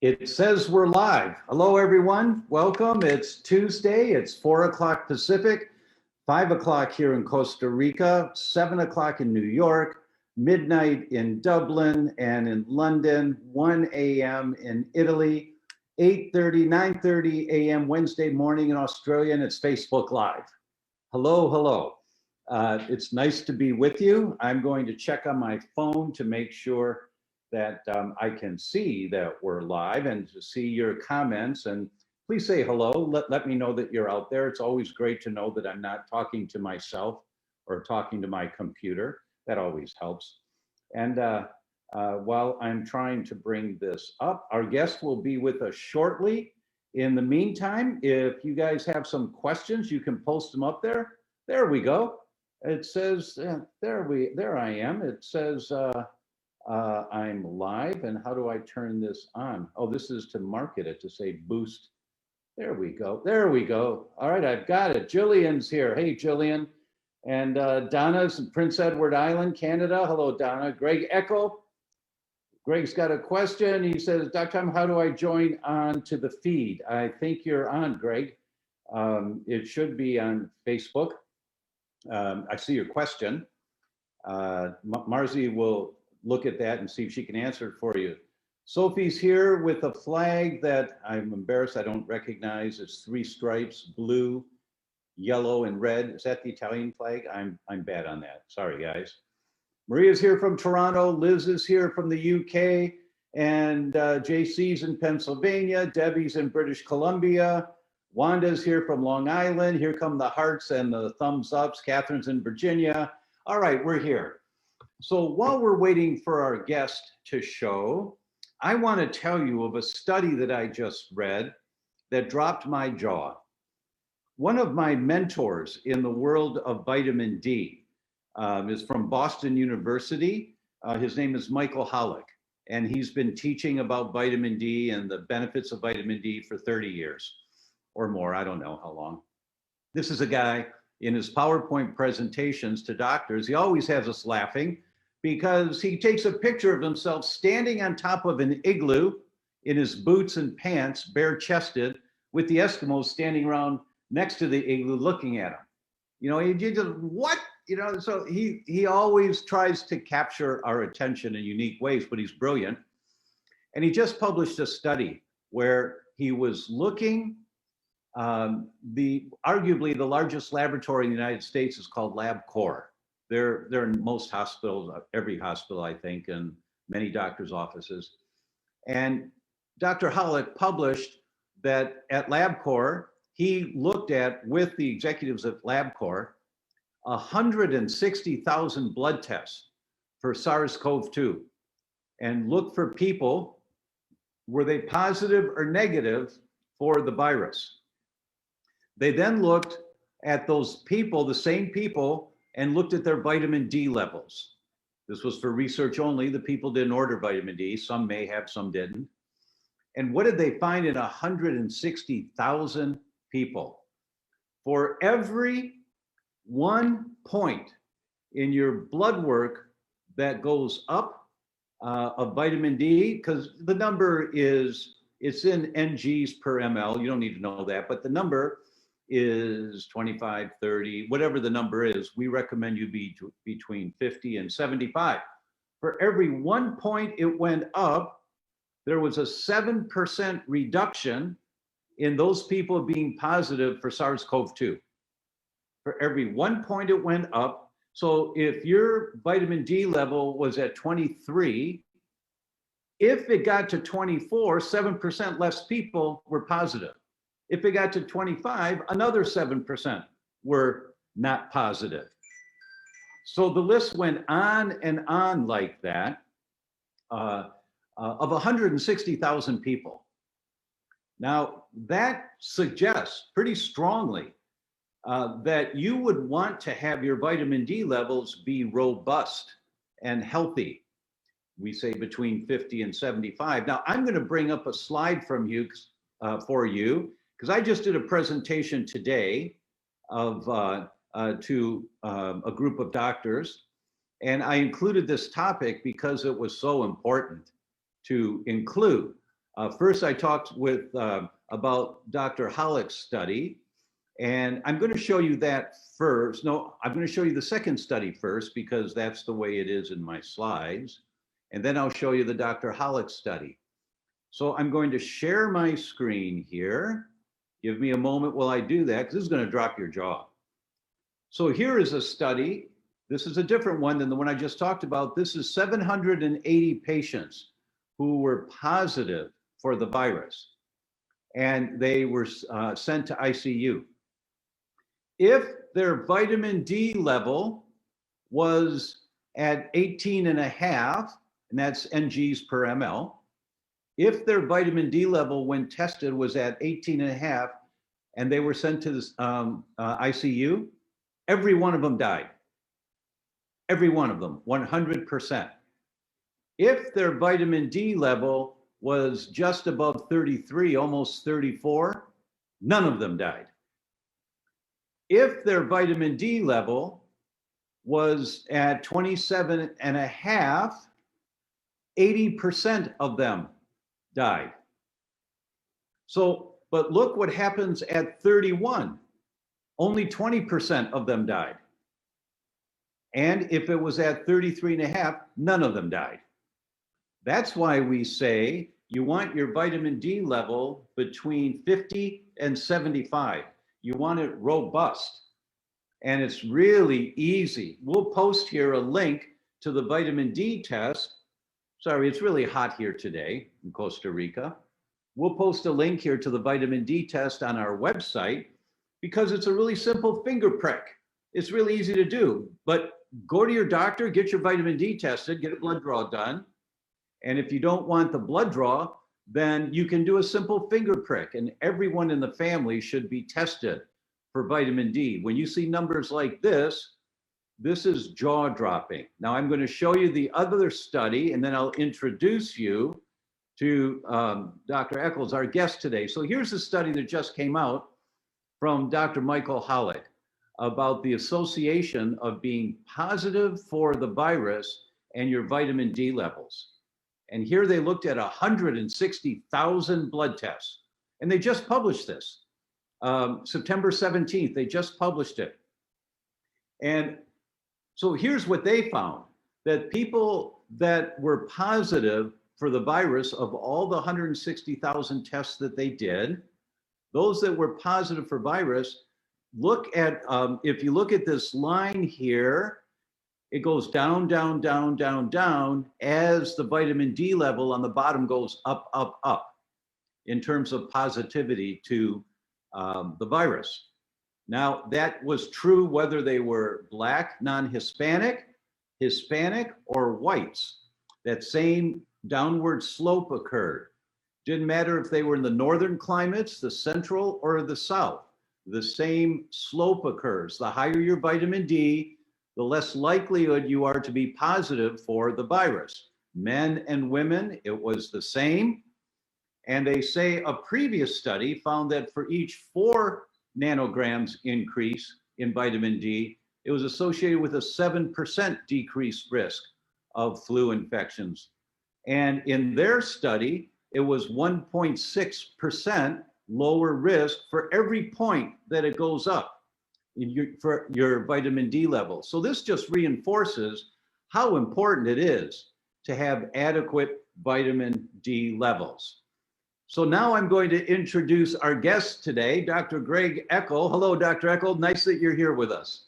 It says we're live. Hello, everyone. Welcome. It's Tuesday. It's 4 o'clock Pacific, 5 o'clock here in Costa Rica, 7 o'clock in New York, midnight in Dublin and in London, 1 a.m. in Italy, 8:30, 9:30 a.m. Wednesday morning in Australia, and it's Facebook Live. Hello, hello. It's nice to be with you. I'm going to check on my phone to make sure that I can see that we're live and to see your comments. And please say hello. Let me know that you're out there. It's always great to know that I'm not talking to myself or talking to my computer. That always helps. And while I'm trying to bring this up, our guest will be with us shortly. In the meantime, if you guys have some questions, you can post them up there. There we go. It says, there I am. It says, I'm live, and how do I turn this on? Oh, this is to market it, to say boost. There we go, there we go. All right, I've got it. Jillian's here. Hey, Jillian. And Donna's in Prince Edward Island, Canada. Hello, Donna. Greg Eckel. Greg's got a question. He says, Dr. Tom, how do I join on to the feed? I think you're on, Greg. It should be on Facebook. I see your question. Marzi will look at that and see if she can answer it for you. Sophie's here with a flag that I'm embarrassed I don't recognize. It's 3 stripes, blue, yellow, and red. Is that the Italian flag? I'm bad on that. Sorry, guys. Maria's here from Toronto. Liz is here from the UK. And JC's in Pennsylvania. Debbie's in British Columbia. Wanda's here from Long Island. Here come the hearts and the thumbs ups. Catherine's in Virginia. All right, we're here. So while we're waiting for our guest to show, I want to tell you of a study that I just read that dropped my jaw. One of my mentors in the world of vitamin D is from Boston University. His name is Michael Hollick, and he's been teaching about vitamin D and the benefits of vitamin D for 30 years or more. I don't know how long. This is a guy in his PowerPoint presentations to doctors. He always has us laughing, because he takes a picture of himself standing on top of an igloo in his boots and pants, bare-chested, with the Eskimos standing around next to the igloo looking at him. You know, he just, what? You know, so he always tries to capture our attention in unique ways, but he's brilliant. And he just published a study where he was looking, arguably the largest laboratory in the United States is called LabCorp. They're in most hospitals, every hospital, I think, and many doctors' offices. And Dr. Hollick published that at LabCorp, he looked at, with the executives at LabCorp, 160,000 blood tests for SARS-CoV-2 and looked for people, were they positive or negative for the virus? They then looked at those people, the same people, and looked at their vitamin D levels. This was for research only. The people didn't order vitamin D. Some may have, some didn't. And what did they find in 160,000 people? For every 1 point in your blood work that goes up of vitamin D, because the number is, it's in NGs per ml. You don't need to know that, but the number is 25, 30, whatever the number is. We recommend you be between 50 and 75. For every 1 point it went up, there was a 7% reduction in those people being positive for SARS-CoV-2. For every 1 point it went up. So if your vitamin D level was at 23, if it got to 24, 7% less people were positive. If it got to 25, another 7% were not positive. So the list went on and on like that of 160,000 people. Now that suggests pretty strongly that you would want to have your vitamin D levels be robust and healthy. We say between 50 and 75. Now I'm going to bring up a slide from you for you, because I just did a presentation today of to a group of doctors, and I included this topic because it was so important to include. First, I talked with about Dr. Hollick's study, and I'm going to show you that first. No, I'm going to show you the second study first because that's the way it is in my slides. And then I'll show you the Dr. Hollick study. So I'm going to share my screen here. Give me a moment while I do that, because this is going to drop your jaw. So here is a study. This is a different one than the one I just talked about. This is 780 patients who were positive for the virus, and they were sent to ICU. If their vitamin D level was at 18.5, and that's NGs per ml, if their vitamin D level when tested was at 18.5 and they were sent to this ICU, every one of them died. Every one of them, 100%. If their vitamin D level was just above 33, almost 34, none of them died. If their vitamin D level was at 27.5, 80% of them died. So, but look what happens at 31. Only 20% of them died. And if it was at 33.5, none of them died. That's why we say you want your vitamin D level between 50 and 75. You want it robust. And it's really easy. We'll post here a link to the vitamin D test. Sorry, it's really hot here today in Costa Rica. We'll post a link here to the vitamin D test on our website because it's a really simple finger prick. It's really easy to do, but go to your doctor, get your vitamin D tested, get a blood draw done. And if you don't want the blood draw, then you can do a simple finger prick, and everyone in the family should be tested for vitamin D. When you see numbers like this is jaw dropping. Now I'm going to show you the other study, and then I'll introduce you to Dr. Eckel, our guest today. So here's a study that just came out from Dr. Michael Hollick about the association of being positive for the virus and your vitamin D levels. And here they looked at 160,000 blood tests, and they just published this. September 17th, they just published it. And so here's what they found, that people that were positive for the virus, of all the 160,000 tests that they did, those that were positive for virus, look at, if you look at this line here, it goes down, down, down, down, down as the vitamin D level on the bottom goes up, up, up in terms of positivity to the virus. Now, that was true whether they were Black, non-Hispanic, Hispanic, or whites. That same downward slope occurred. Didn't matter if they were in the northern climates, the central, or the south. The same slope occurs. The higher your vitamin D, the less likelihood you are to be positive for the virus. Men and women, it was the same. And they say a previous study found that for each 4 nanograms increase in vitamin D, it was associated with a 7% decreased risk of flu infections. And in their study, it was 1.6% lower risk for every point that it goes up for your vitamin D level. So this just reinforces how important it is to have adequate vitamin D levels. So now I'm going to introduce our guest today, Dr. Greg Eckel. Hello, Dr. Eckel. Nice that you're here with us.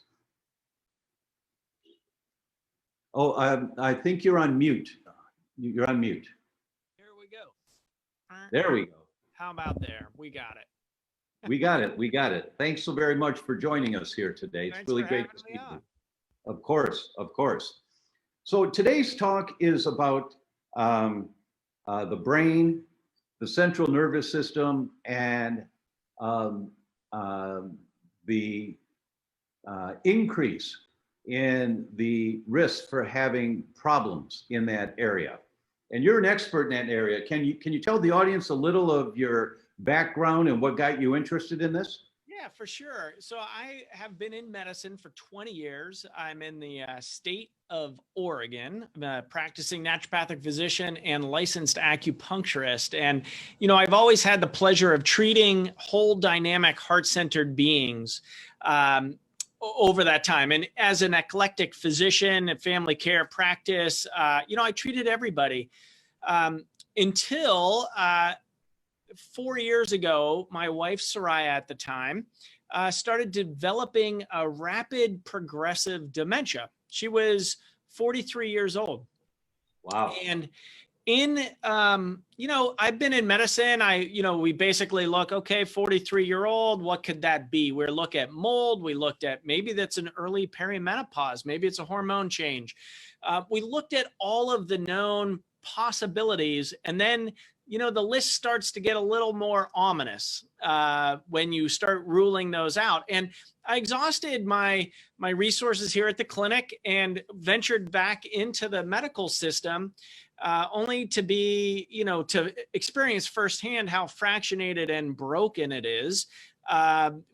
Oh, I think you're on mute. You're on mute. Here we go. There we go. How about there? We got it. We got it. We got it. Thanks so very much for joining us here today. It's really great to see you. Of course, of course. So today's talk is about the brain, the central nervous system, and the increase in the risk for having problems in that area. And you're an expert in that area. Can you tell the audience a little of your background and what got you interested in this? Yeah, for sure. So I have been in medicine for 20 years. I'm in the state of Oregon. I'm a practicing naturopathic physician and licensed acupuncturist. And, I've always had the pleasure of treating whole dynamic heart-centered beings over that time. And as an eclectic physician at family care practice, I treated everybody until 4 years ago, my wife, Sarieah, at the time, started developing a rapid progressive dementia. She was 43 years old. Wow. And I've been in medicine. We basically look, okay, 43-year-old, what could that be? We look at mold. We looked at maybe that's an early perimenopause. Maybe it's a hormone change. We looked at all of the known possibilities. And then the list starts to get a little more ominous when you start ruling those out. And I exhausted my resources here at the clinic and ventured back into the medical system, only to be, to experience firsthand how fractionated and broken it is.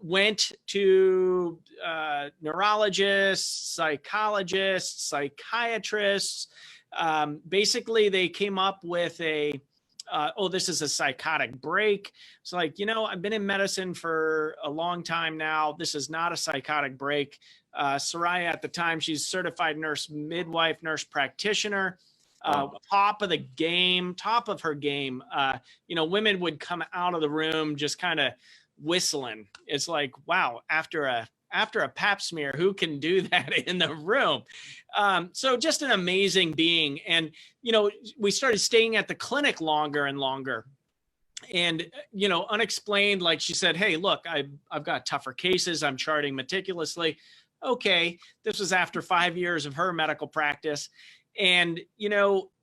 Went to neurologists, psychologists, psychiatrists. Basically, they came up with this is a psychotic break. It's like, I've been in medicine for a long time now. This is not a psychotic break. Sarieah, at the time, she's certified nurse midwife, nurse practitioner, top of her game. Women would come out of the room just kind of whistling. It's like, wow, after a pap smear, who can do that in the room? So just an amazing being. And, we started staying at the clinic longer and longer. And, unexplained, like she said, hey, look, I've got tougher cases. I'm charting meticulously. Okay. This was after 5 years of her medical practice. And,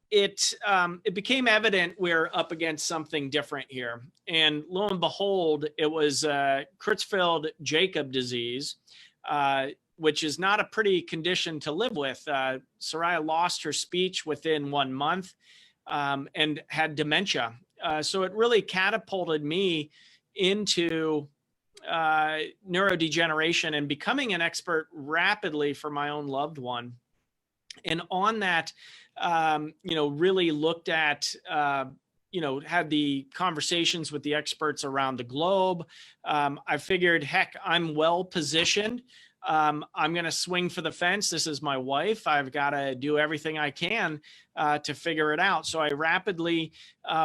it became evident we're up against something different here. And lo and behold, it was Creutzfeldt-Jakob disease, which is not a pretty condition to live with. Sarieah lost her speech within 1 month and had dementia. So it really catapulted me into neurodegeneration and becoming an expert rapidly for my own loved one. And on that, really looked at, had the conversations with the experts around the globe. I figured, heck, I'm well positioned. I'm going to swing for the fence. This is my wife. I've got to do everything I can to figure it out. So I rapidly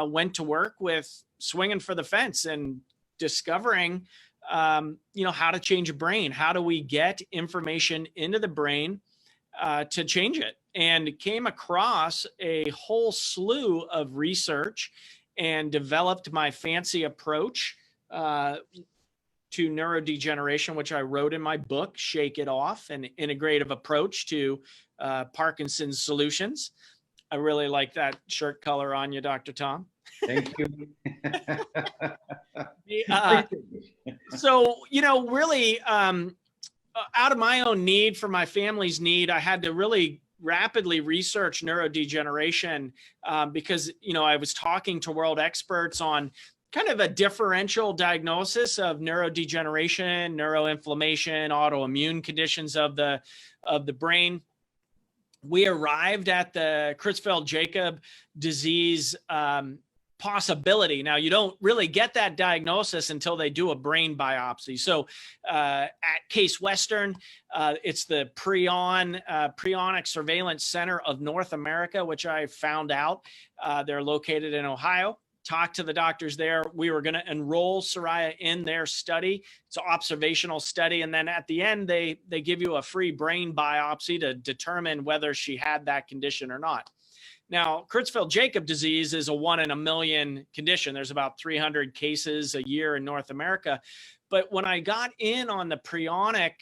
went to work with swinging for the fence and discovering, how to change a brain. How do we get information into the brain to change it? And came across a whole slew of research and developed my fancy approach to neurodegeneration, which I wrote in my book, Shake It Off, an integrative approach to Parkinson's solutions. I really like that shirt color on you, Dr. Tom. Thank you. So, really, out of my own need, for my family's need, I had to really rapidly research neurodegeneration because, I was talking to world experts on kind of a differential diagnosis of neurodegeneration, neuroinflammation, autoimmune conditions of the brain. We arrived at the Creutzfeldt-Jakob disease possibility. Now, you don't really get that diagnosis until they do a brain biopsy. So at Case Western, it's the Prionic Surveillance Center of North America, which I found out. They're located in Ohio. Talked to the doctors there. We were going to enroll Sarieah in their study. It's an observational study. And then at the end, they give you a free brain biopsy to determine whether she had that condition or not. Now, Creutzfeldt-Jakob disease is a 1 in a million condition. There's about 300 cases a year in North America. But when I got in on the prionic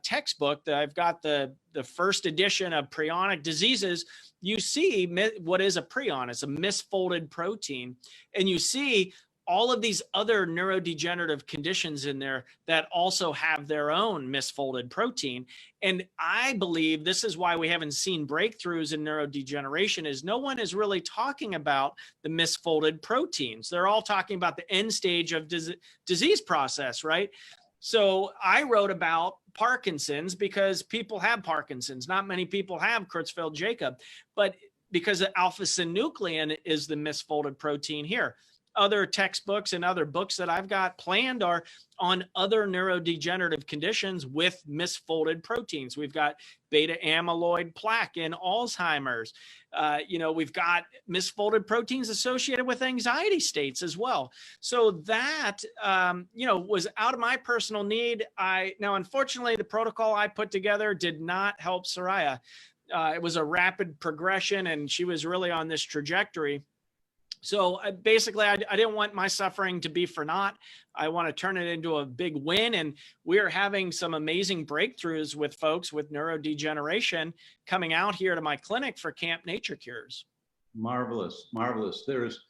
textbook, that I've got the first edition of prionic diseases, you see what is a prion. It's a misfolded protein. And you see all of these other neurodegenerative conditions in there that also have their own misfolded protein. And I believe this is why we haven't seen breakthroughs in neurodegeneration, is no one is really talking about the misfolded proteins. They're all talking about the end stage of disease process, right? So I wrote about Parkinson's because people have Parkinson's. Not many people have Creutzfeldt-Jakob, but because alpha-synuclein is the misfolded protein here. Other textbooks and other books that I've got planned are on other neurodegenerative conditions with misfolded proteins. We've got beta amyloid plaque in Alzheimer's. We've got misfolded proteins associated with anxiety states as well. So that, was out of my personal need. Now, unfortunately, the protocol I put together did not help Sarieah. It was a rapid progression, and she was really on this trajectory. So basically, I didn't want my suffering to be for naught. I want to turn it into a big win. And we're having some amazing breakthroughs with folks with neurodegeneration coming out here to my clinic for Camp Nature Cures. Marvelous, marvelous. There's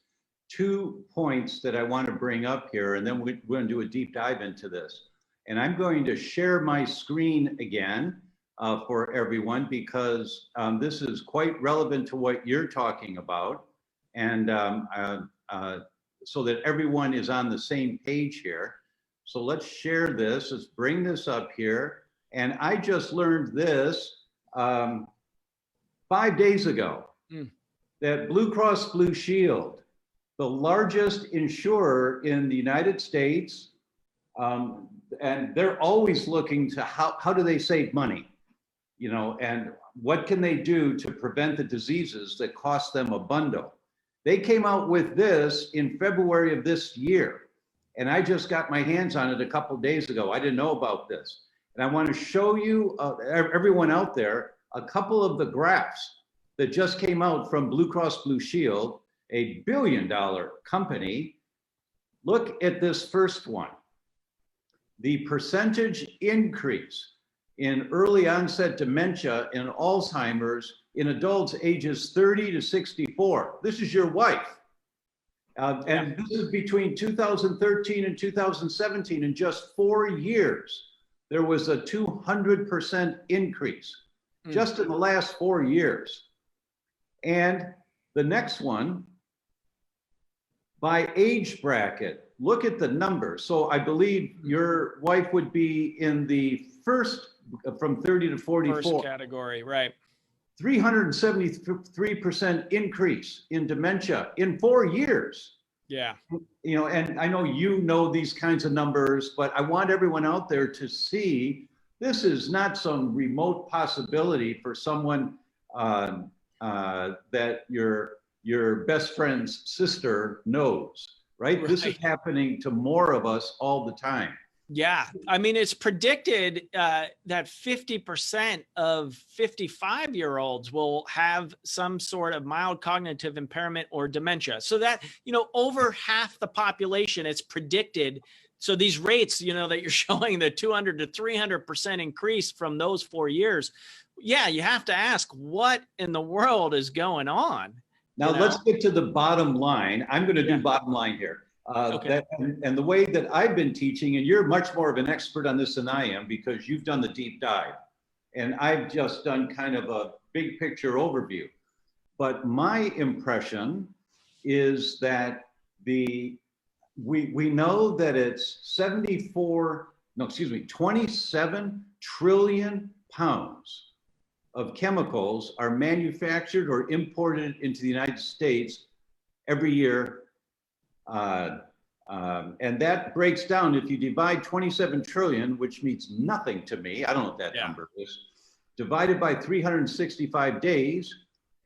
2 points that I want to bring up here, and then we're going to do a deep dive into this. And I'm going to share my screen again for everyone, because this is quite relevant to what you're talking about. And so that everyone is on the same page here. So let's share this. Let's bring this up here. And I just learned this 5 days ago, that Blue Cross Blue Shield, the largest insurer in the United States, and they're always looking to how do they save money, and what can they do to prevent the diseases that cost them a bundle. They came out with this in February of this year, and I just got my hands on it a couple days ago. I didn't know about this. And I want to show you, everyone out there, a couple of the graphs that just came out from Blue Cross Blue Shield, a billion-dollar company. Look at this first one. The percentage increase in early onset dementia and Alzheimer's in adults ages 30 to 64. This is your wife. And this is between 2013 and 2017. In just 4 years, there was a 200% increase just in the last 4 years. And the next one, by age bracket, look at the numbers. So I believe your wife would be in the first, from 30 to 44. First category, right. 373% increase in dementia in 4 years. Yeah. And I know these kinds of numbers, but I want everyone out there to see this is not some remote possibility for someone that your best friend's sister knows, right? This is happening to more of us all the time. Yeah. I mean, it's predicted that 50% of 55-year-olds will have some sort of mild cognitive impairment or dementia. So that, over half the population, it's predicted. So these rates, that you're showing, the 200 to 300% increase from those 4 years. Yeah, you have to ask, what in the world is going on? Now let's get to the bottom line. I'm going to do bottom line here. Okay. And the way that I've been teaching, and you're much more of an expert on this than I am because you've done the deep dive, and I've just done kind of a big picture overview. But my impression is that we know that it's 27 trillion pounds of chemicals are manufactured or imported into the United States every year. And that breaks down, if you divide 27 trillion, which means nothing to me, I don't know what that number is, divided by 365 days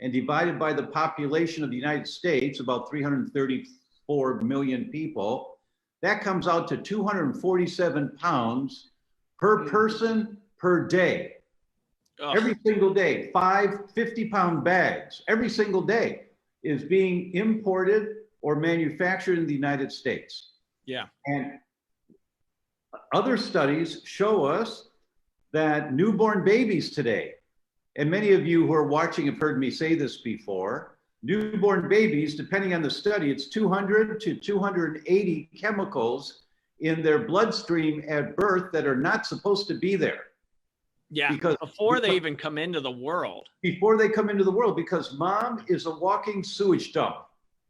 and divided by the population of the United States, about 334 million people, that comes out to 247 pounds per person per day. Every single day, 5 50-pound bags, every single day is being imported or manufactured in the United States. Yeah. And other studies show us that newborn babies today, and many of you who are watching have heard me say this before, newborn babies, depending on the study, it's 200 to 280 chemicals in their bloodstream at birth that are not supposed to be there. Yeah, before they even come into the world. Before they come into the world, because mom is a walking sewage dump.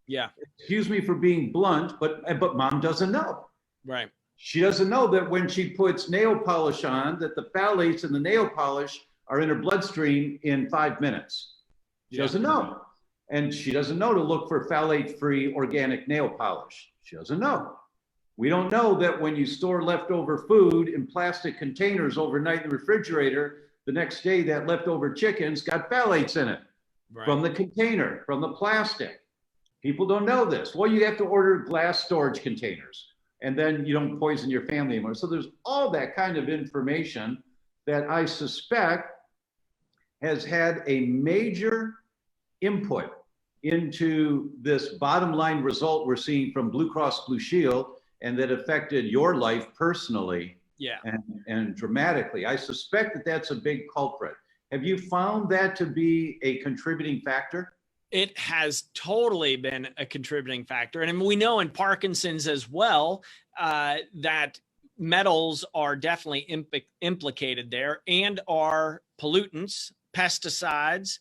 Yeah. Excuse me for being blunt, but mom doesn't know. Right. She doesn't know that when she puts nail polish on, that the phthalates in the nail polish are in her bloodstream in 5 minutes. She doesn't know. And she doesn't know to look for phthalate-free organic nail polish. She doesn't know. We don't know that when you store leftover food in plastic containers overnight in the refrigerator, the next day that leftover chicken's got phthalates in it from the container, from the plastic. People don't know this. Well, you have to order glass storage containers, and then you don't poison your family anymore. So there's all that kind of information that I suspect has had a major input into this bottom line result we're seeing from Blue Cross Blue Shield, and that affected your life personally and dramatically. I suspect that that's a big culprit. Have you found that to be a contributing factor? It has totally been a contributing factor. And we know in Parkinson's as well that metals are definitely implicated there, and are pollutants, pesticides,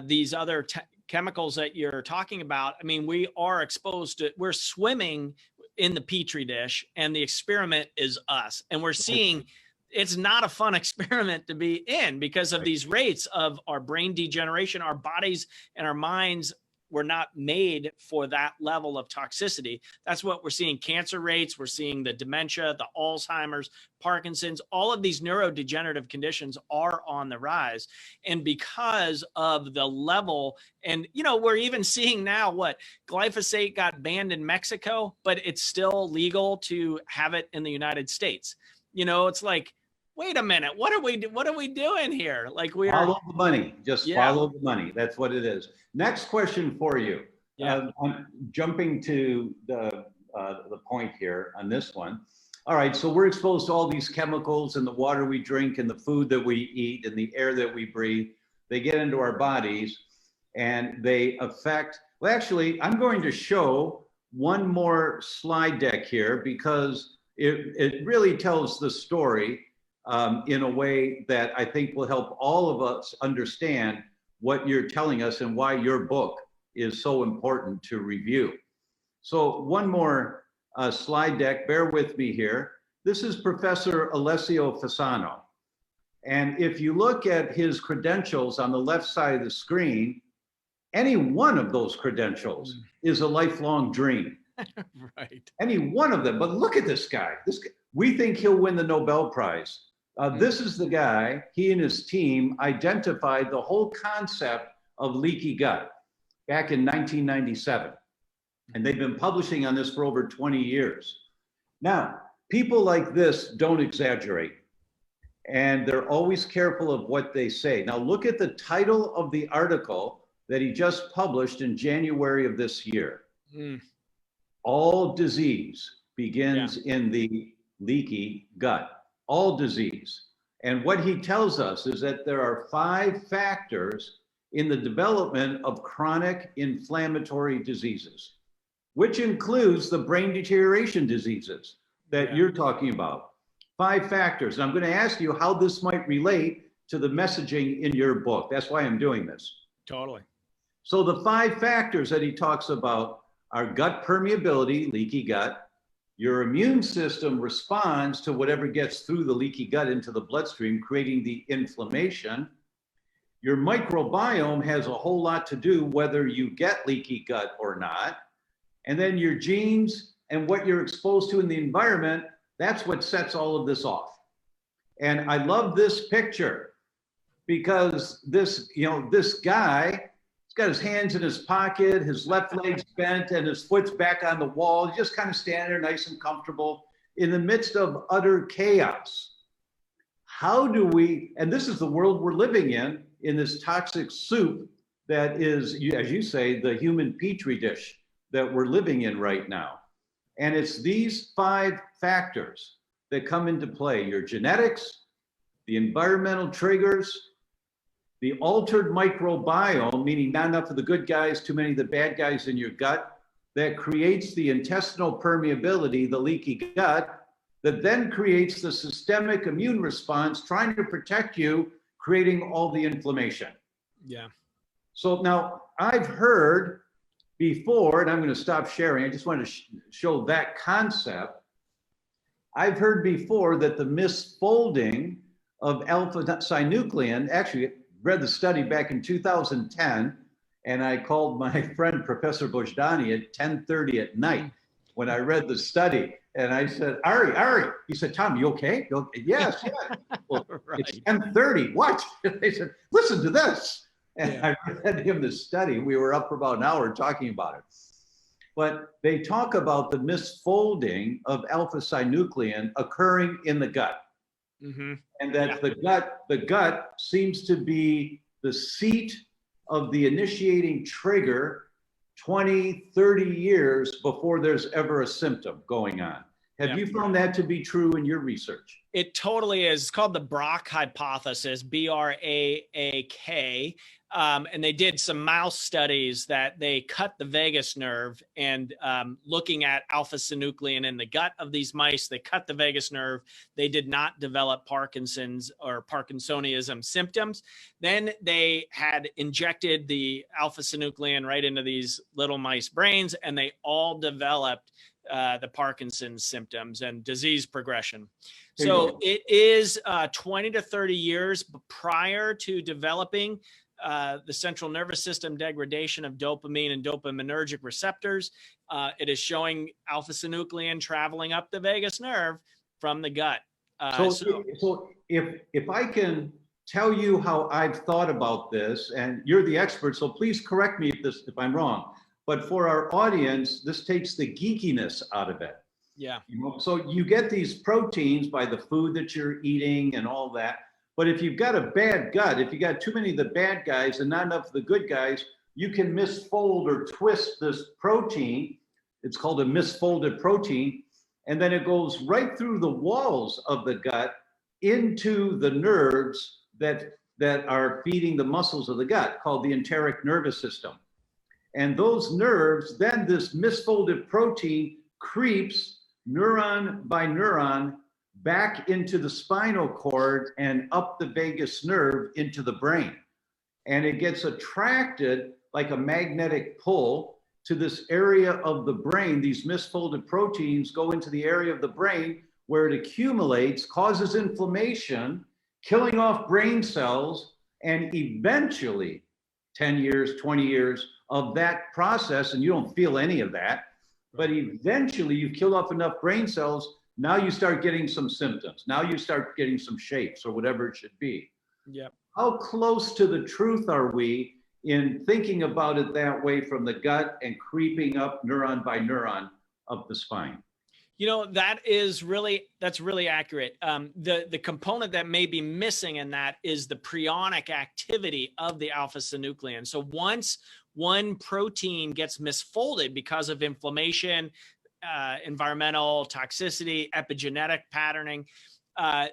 these other chemicals that you're talking about. I mean, we are exposed to, we're swimming in the petri dish, and the experiment is us. And we're seeing it's not a fun experiment to be in because of these rates of our brain degeneration. Our bodies and our minds were not made for that level of toxicity. That's what we're seeing. Cancer rates, we're seeing the dementia, the Alzheimer's, Parkinson's, all of these neurodegenerative conditions are on the rise. And because of the level, and we're even seeing now what glyphosate got banned in Mexico, but it's still legal to have it in the United States. It's like, wait a minute, what are we doing here? Like, we are follow the money. Just follow the money. That's what it is. Next question for you. I'm jumping to the point here on this one. All right, so we're exposed to all these chemicals in the water we drink and the food that we eat and the air that we breathe. They get into our bodies and they affect. Well, actually, I'm going to show one more slide deck here because it really tells the story in a way that I think will help all of us understand what you're telling us and why your book is so important to review. So one more slide deck, bear with me here. This is Professor Alessio Fasano. And if you look at his credentials on the left side of the screen, any one of those credentials is a lifelong dream. Right. Any one of them. But look at this guy. We think he'll win the Nobel Prize. This is the guy, he and his team identified the whole concept of leaky gut back in 1997. And they've been publishing on this for over 20 years. Now, people like this don't exaggerate. And they're always careful of what they say. Now, look at the title of the article that he just published in January of this year. All disease begins in the leaky gut. All disease. And what he tells us is that there are 5 factors in the development of chronic inflammatory diseases, which includes the brain deterioration diseases that you're talking about. 5 factors. And I'm going to ask you how this might relate to the messaging in your book. That's why I'm doing this. Totally. So the 5 factors that he talks about are gut permeability, leaky gut. Your immune system responds to whatever gets through the leaky gut into the bloodstream, creating the inflammation. Your microbiome has a whole lot to do whether you get leaky gut or not. And then your genes and what you're exposed to in the environment, that's what sets all of this off. And I love this picture because this guy, he's got his hands in his pocket, his left leg's bent, and his foot's back on the wall. He's just kind of standing there nice and comfortable in the midst of utter chaos. How do we, and this is the world we're living in this toxic soup that is, as you say, the human petri dish that we're living in right now. And it's these 5 factors that come into play: your genetics, the environmental triggers, the altered microbiome, meaning not enough of the good guys, too many of the bad guys in your gut, that creates the intestinal permeability, the leaky gut, that then creates the systemic immune response trying to protect you, creating all the inflammation. Yeah. So now I've heard before, and I'm going to stop sharing, I just want to show that concept. I've heard before that the misfolding of alpha-synuclein, actually read the study back in 2010, and I called my friend Professor Bojdani at 10:30 at night when I read the study. And I said, Ari, he said, Tom, you okay? Yes. Well, Right. it's 10:30. What? They said, listen to this. And I read him the study. We were up for about an hour talking about it. But they talk about the misfolding of alpha-synuclein occurring in the gut. Mm-hmm. And that the gut seems to be the seat of the initiating trigger 20, 30 years before there's ever a symptom going on. Have you found that to be true in your research? It totally is. It's called the Braak hypothesis, B-R-A-A-K. And they did some mouse studies that they cut the vagus nerve and looking at alpha-synuclein in the gut of these mice, they cut the vagus nerve. They did not develop Parkinson's or Parkinsonism symptoms. Then they had injected the alpha-synuclein right into these little mice brains, and they all developed the Parkinson's symptoms and disease progression. So it is 20 to 30 years prior to developing the central nervous system degradation of dopamine and dopaminergic receptors. It is showing alpha-synuclein traveling up the vagus nerve from the gut. So if I can tell you how I've thought about this, and you're the expert, so please correct me if I'm wrong. But for our audience, this takes the geekiness out of it. Yeah. So you get these proteins by the food that you're eating and all that. But if you've got a bad gut, if you got too many of the bad guys and not enough of the good guys, you can misfold or twist this protein. It's called a misfolded protein. And then it goes right through the walls of the gut into the nerves that are feeding the muscles of the gut, called the enteric nervous system. And those nerves, then this misfolded protein creeps neuron by neuron back into the spinal cord and up the vagus nerve into the brain. And it gets attracted like a magnetic pull to this area of the brain. These misfolded proteins go into the area of the brain where it accumulates, causes inflammation, killing off brain cells, and eventually 10 years, 20 years of that process, and you don't feel any of that, but eventually you've killed off enough brain cells. Now you start getting some symptoms. Now you start getting some shapes or whatever it should be. Yep. How close to the truth are we in thinking about it that way from the gut and creeping up neuron by neuron of the spine? You know, that's really accurate. The component that may be missing in that is the prionic activity of the alpha-synuclein. So once one protein gets misfolded because of inflammation, environmental toxicity, epigenetic patterning,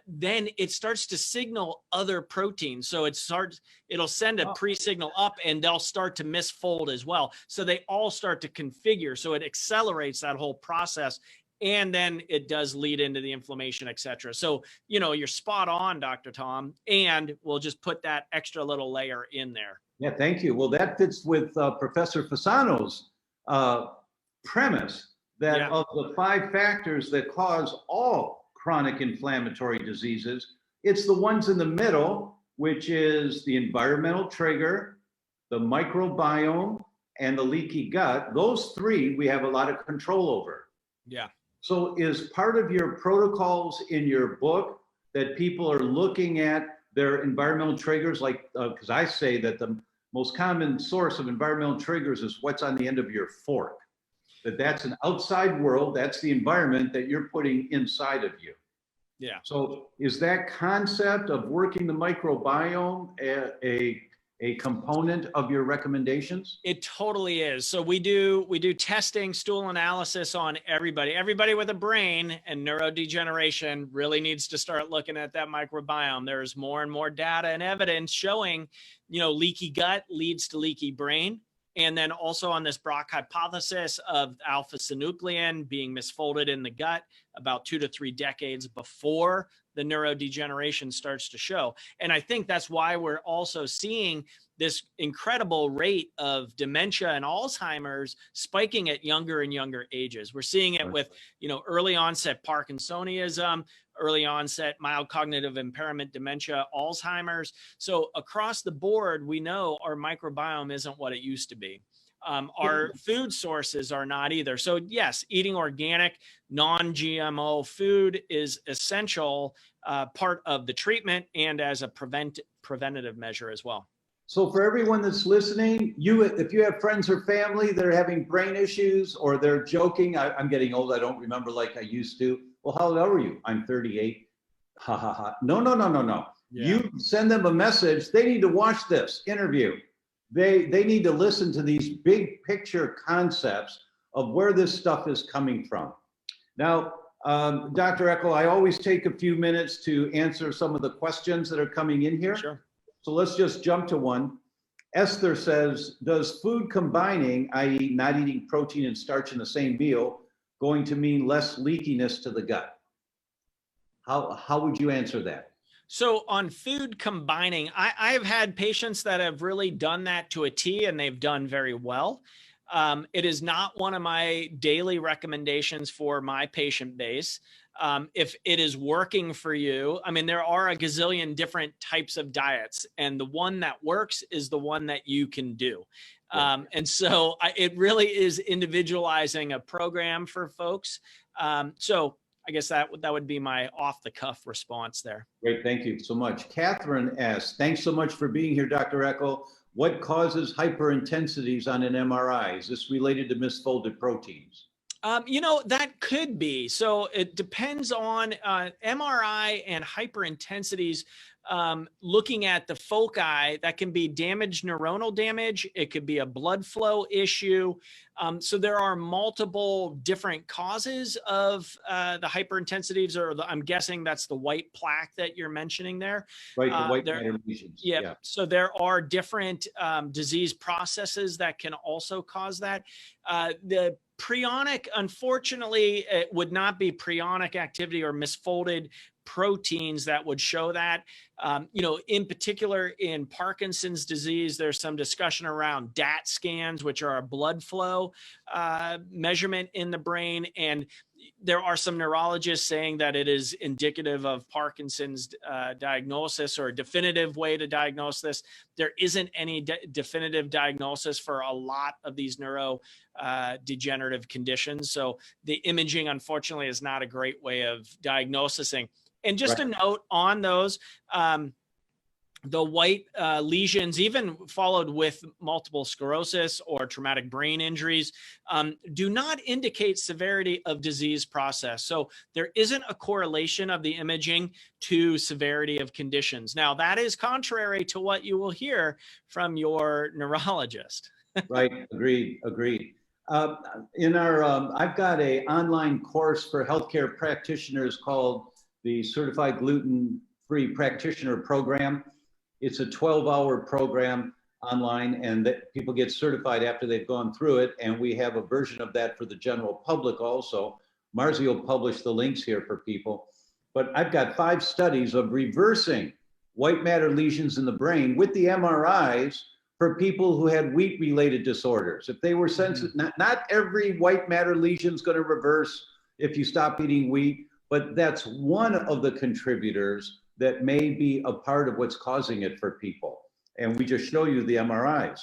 then it starts to signal other proteins. So it'll send a pre-signal up and they'll start to misfold as well. So they all start to configure. So it accelerates that whole process. And then it does lead into the inflammation, et cetera. So, you know, you're spot on, Dr. Tom, and we'll just put that extra little layer in there. Yeah, thank you. Well, that fits with Professor Fasano's premise that of the 5 factors that cause all chronic inflammatory diseases, it's the ones in the middle, which is the environmental trigger, the microbiome, and the leaky gut. Those 3 we have a lot of control over. Yeah. So is part of your protocols in your book that people are looking at their environmental triggers? Like, because I say that the most common source of environmental triggers is what's on the end of your fork. That's an outside world. That's the environment that you're putting inside of you. Yeah. So is that concept of working the microbiome a component of your recommendations? It totally is. So we do testing, stool analysis on everybody with a brain, and neurodegeneration really needs to start looking at that microbiome. There's more and more data and evidence showing, you know, leaky gut leads to leaky brain. And then also on this Braak hypothesis of alpha-synuclein being misfolded in the gut about 2 to 3 decades before the neurodegeneration starts to show. And I think that's why we're also seeing this incredible rate of dementia and Alzheimer's spiking at younger and younger ages. We're seeing it with, early onset Parkinsonism, early onset mild cognitive impairment, dementia, Alzheimer's. So across the board, we know our microbiome isn't what it used to be. Our food sources are not either. So yes, eating organic, non-GMO food is essential part of the treatment and as a preventative measure as well. So for everyone that's listening, if you have friends or family that are having brain issues or they're joking, I'm getting old, I don't remember like I used to. Well, how old are you? I'm 38. Ha ha ha. No. Yeah. You send them a message. They need to watch this interview. They need to listen to these big picture concepts of where this stuff is coming from. Now, Dr. Eckel, I always take a few minutes to answer some of the questions that are coming in here. Sure. So let's just jump to one. Esther says, does food combining, i.e. not eating protein and starch in the same meal, going to mean less leakiness to the gut? How would you answer that? So on food combining, I've had patients that have really done that to a T and they've done very well. It is not one of my daily recommendations for my patient base. If it is working for you, I mean, there are a gazillion different types of diets, and the one that works is the one that you can do. And so it really is individualizing a program for folks. So I guess that would be my off the cuff response there. Great, thank you so much. Catherine asks, thanks so much for being here, Dr. Eckel. What causes hyperintensities on an MRI? Is this related to misfolded proteins? That could be. So it depends on MRI and hyperintensities. Looking at the foci, that can be damaged neuronal damage. It could be a blood flow issue. So there are multiple different causes of the hyperintensities, or I'm guessing that's the white plaque that you're mentioning there. Right, the white matter lesions. Yeah. So there are different disease processes that can also cause that. The prionic, unfortunately, it would not be prionic activity or misfolded proteins that would show that. In particular in Parkinson's disease, there's some discussion around DAT scans, which are a blood flow measurement in the brain. And there are some neurologists saying that it is indicative of Parkinson's diagnosis, or a definitive way to diagnose this. There isn't any definitive diagnosis for a lot of these neurodegenerative conditions. So the imaging, unfortunately, is not a great way of diagnosing. And just a note on those, the white lesions, even followed with multiple sclerosis or traumatic brain injuries, do not indicate severity of disease process. So there isn't a correlation of the imaging to severity of conditions. Now, that is contrary to what you will hear from your neurologist. Right, agreed. I've got an online course for healthcare practitioners called the Certified Gluten-Free Practitioner Program. It's a 12-hour program online, and that people get certified after they've gone through it. And we have a version of that for the general public also. Marzi will publish the links here for people. But I've got 5 studies of reversing white matter lesions in the brain with the MRIs for people who had wheat-related disorders. If they were sensitive, not every white matter lesion is going to reverse if you stop eating wheat, but that's one of the contributors that may be a part of what's causing it for people. And we just show you the MRIs.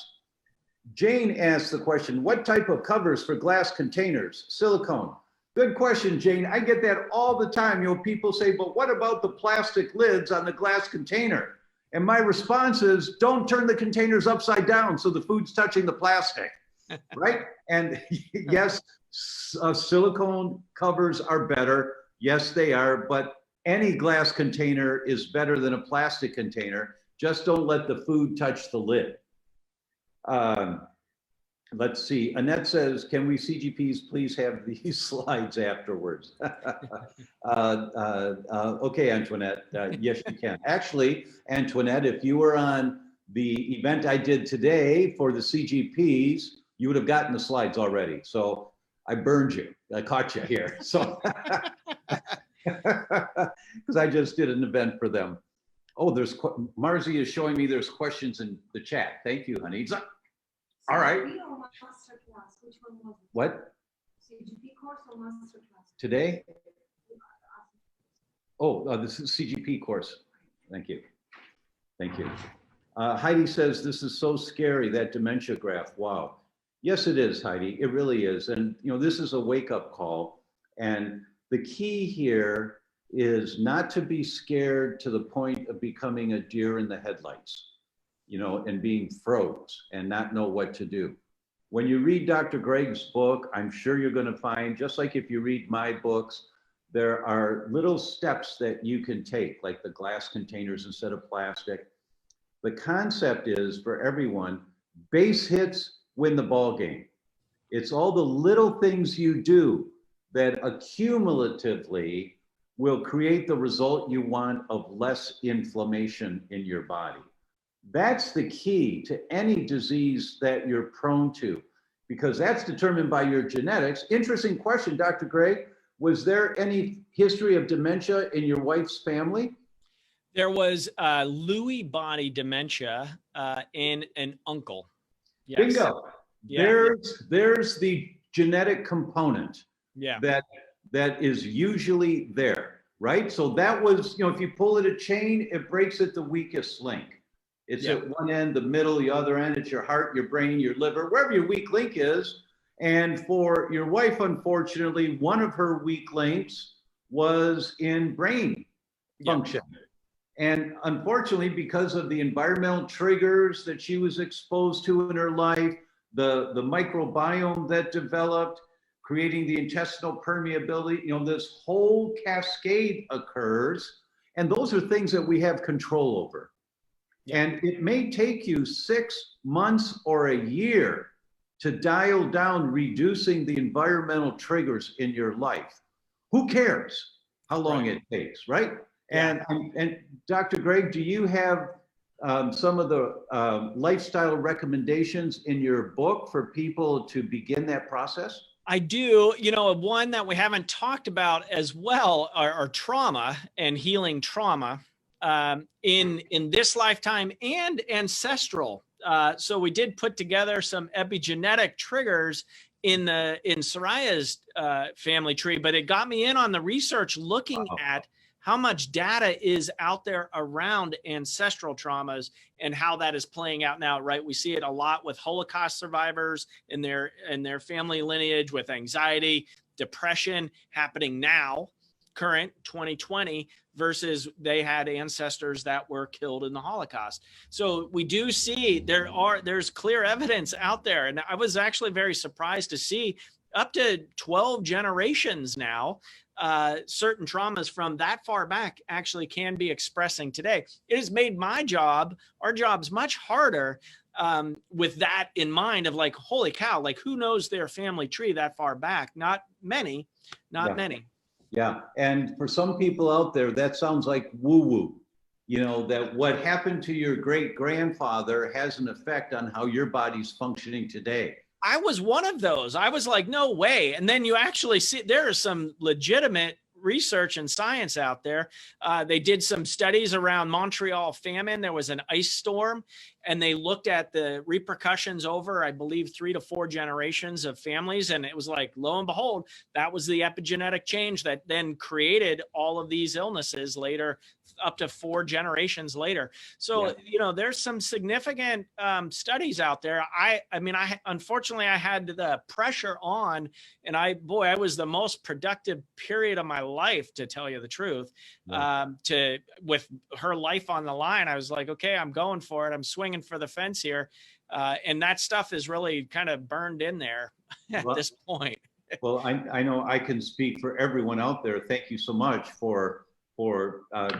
Jane asked the question, what type of covers for glass containers? Silicone. Good question, Jane. I get that all the time. People say, but what about the plastic lids on the glass container? And my response is, don't turn the containers upside down so the food's touching the plastic, right? And yes, silicone covers are better. Yes, they are, but any glass container is better than a plastic container. Just don't let the food touch the lid. Let's see. Annette says, can we CGPs please have these slides afterwards? Okay, Antoinette. Yes, you can. Actually, Antoinette, if you were on the event I did today for the CGPs, you would have gotten the slides already. So I burned you. I caught you here. So because I just did an event for them. Oh, Marzi is showing me there's questions in the chat. Thank you, honey. All right. Which one was it? What? CGP course or masterclass? Today? Oh, this is CGP course. Thank you. Thank you. Heidi says, this is so scary, that dementia graph. Wow. Yes, it is, Heidi. It really is. And, you know, this is a wake-up call. And the key here is not to be scared to the point of becoming a deer in the headlights, you know, and being froze and not know what to do. When you read Dr. Greg's book, I'm sure you're going to find, just like if you read my books, there are little steps that you can take, like the glass containers instead of plastic. The concept is for everyone, base hits win the ball game. It's all the little things you do that accumulatively will create the result you want of less inflammation in your body. That's the key to any disease that you're prone to, because that's determined by your genetics. Interesting question, Dr. Greg. Was there any history of dementia in your wife's family? There was Lewy body dementia in an uncle. Yes. Bingo. Yeah. There's the genetic component. Yeah. That is usually there, right? So that was, you know, if you pull it a chain, it breaks at the weakest link. It's at one end, the middle, the other end, it's your heart, your brain, your liver, wherever your weak link is. And for your wife, unfortunately, one of her weak links was in brain function. And unfortunately, because of the environmental triggers that she was exposed to in her life, the microbiome that developed, creating the intestinal permeability, you know, this whole cascade occurs. And those are things that we have control over. And it may take you 6 months or a year to dial down reducing the environmental triggers in your life. Who cares how long it takes, right? And Dr. Greg, do you have some of the lifestyle recommendations in your book for people to begin that process? I do. You know, one that we haven't talked about as well are trauma and healing trauma in this lifetime and ancestral. So we did put together some epigenetic triggers in Sarieah's family tree, but it got me in on the research looking at how much data is out there around ancestral traumas and how that is playing out now, right? We see it a lot with Holocaust survivors in their family lineage, with anxiety, depression happening now, current 2020, versus they had ancestors that were killed in the Holocaust. So we do see there's clear evidence out there. And I was actually very surprised to see up to 12 generations now, certain traumas from that far back actually can be expressing today. It has made our jobs much harder with that in mind of like, holy cow, like who knows their family tree that far back? Not many. Yeah, and for some people out there, that sounds like woo-woo. You know, that what happened to your great-grandfather has an effect on how your body's functioning today. I was one of those. I was like, no way. And then you actually see there is some legitimate research and science out there. They did some studies around Montreal famine. There was an ice storm, and they looked at the repercussions over, I believe, 3 to 4 generations of families. And it was like, lo and behold, that was the epigenetic change that then created all of these illnesses later, up to 4 generations later. So, you know, there's some significant studies out there. I mean, unfortunately, I had the pressure on, and I was the most productive period of my life, to tell you the truth, with her life on the line. I was like, okay, I'm going for it. I'm swinging for the fence here. And that stuff is really kind of burned in there at this point. Well, I know I can speak for everyone out there. Thank you so much for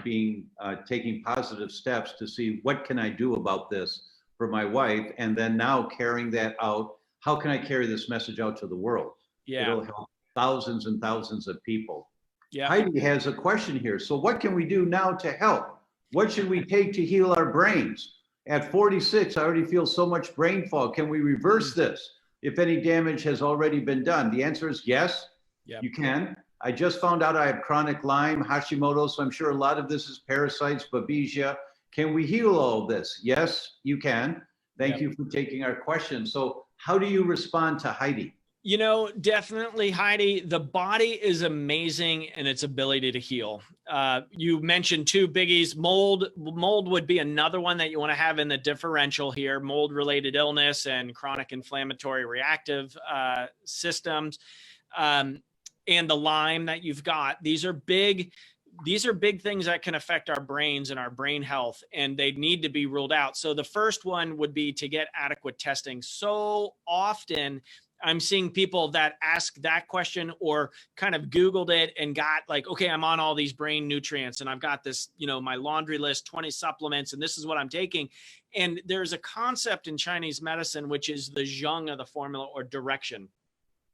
taking positive steps to see what can I do about this for my wife, and then now carrying that out. How can I carry this message out to the world? It'll help thousands and thousands of people. Heidi has a question here. So what can we do now to help? What should we take to heal our brains? At 46, I already feel so much brain fog. Can we reverse this if any damage has already been done? The answer is yes, you can. I just found out I have chronic Lyme, Hashimoto, so I'm sure a lot of this is parasites, Babesia. Can we heal all of this? Yes, you can. Thank you for taking our question. So how do you respond to Heidi? You know, definitely, Heidi, the body is amazing in its ability to heal. You mentioned two biggies. Mold would be another one that you want to have in the differential here, mold-related illness and chronic inflammatory reactive systems. And the Lyme that you've got. These are big things that can affect our brains and our brain health, and they need to be ruled out. So the first one would be to get adequate testing. So often I'm seeing people that ask that question or kind of Googled it and got like, okay, I'm on all these brain nutrients and I've got this, you know, my laundry list, 20 supplements, and this is what I'm taking. And there's a concept in Chinese medicine, which is the zheng of the formula, or direction.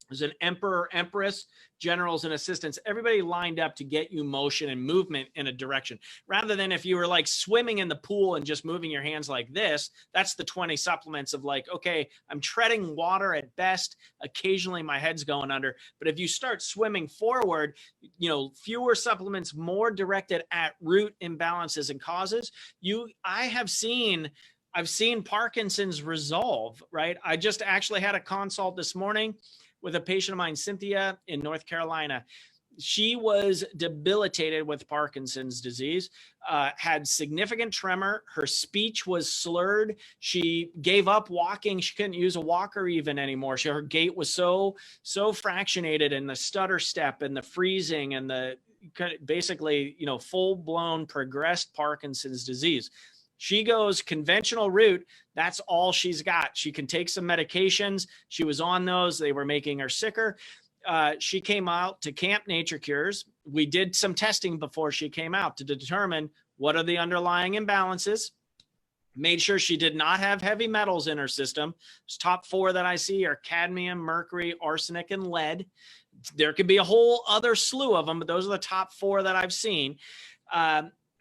There's an emperor, empress, generals, and assistants, everybody lined up to get you motion and movement in a direction. Rather than if you were like swimming in the pool and just moving your hands like this, that's the 20 supplements of like, okay, I'm treading water at best. Occasionally my head's going under. But if you start swimming forward, you know, fewer supplements, more directed at root imbalances and causes. I've seen Parkinson's resolve, right? I just actually had a consult this morning with a patient of mine, Cynthia, in North Carolina. She was debilitated with Parkinson's disease, had significant tremor. Her speech was slurred. She gave up walking. She couldn't use a walker even anymore. Her gait was so fractionated, and the stutter step and the freezing and the basically, you know, full-blown progressed Parkinson's disease. She goes conventional route. That's all she's got. She can take some medications. She was on those. They were making her sicker. She came out to Camp Nature Cures. We did some testing before she came out to determine what are the underlying imbalances. Made sure she did not have heavy metals in her system. Those top 4 that I see are cadmium, mercury, arsenic, and lead. There could be a whole other slew of them, but those are the top 4 that I've seen.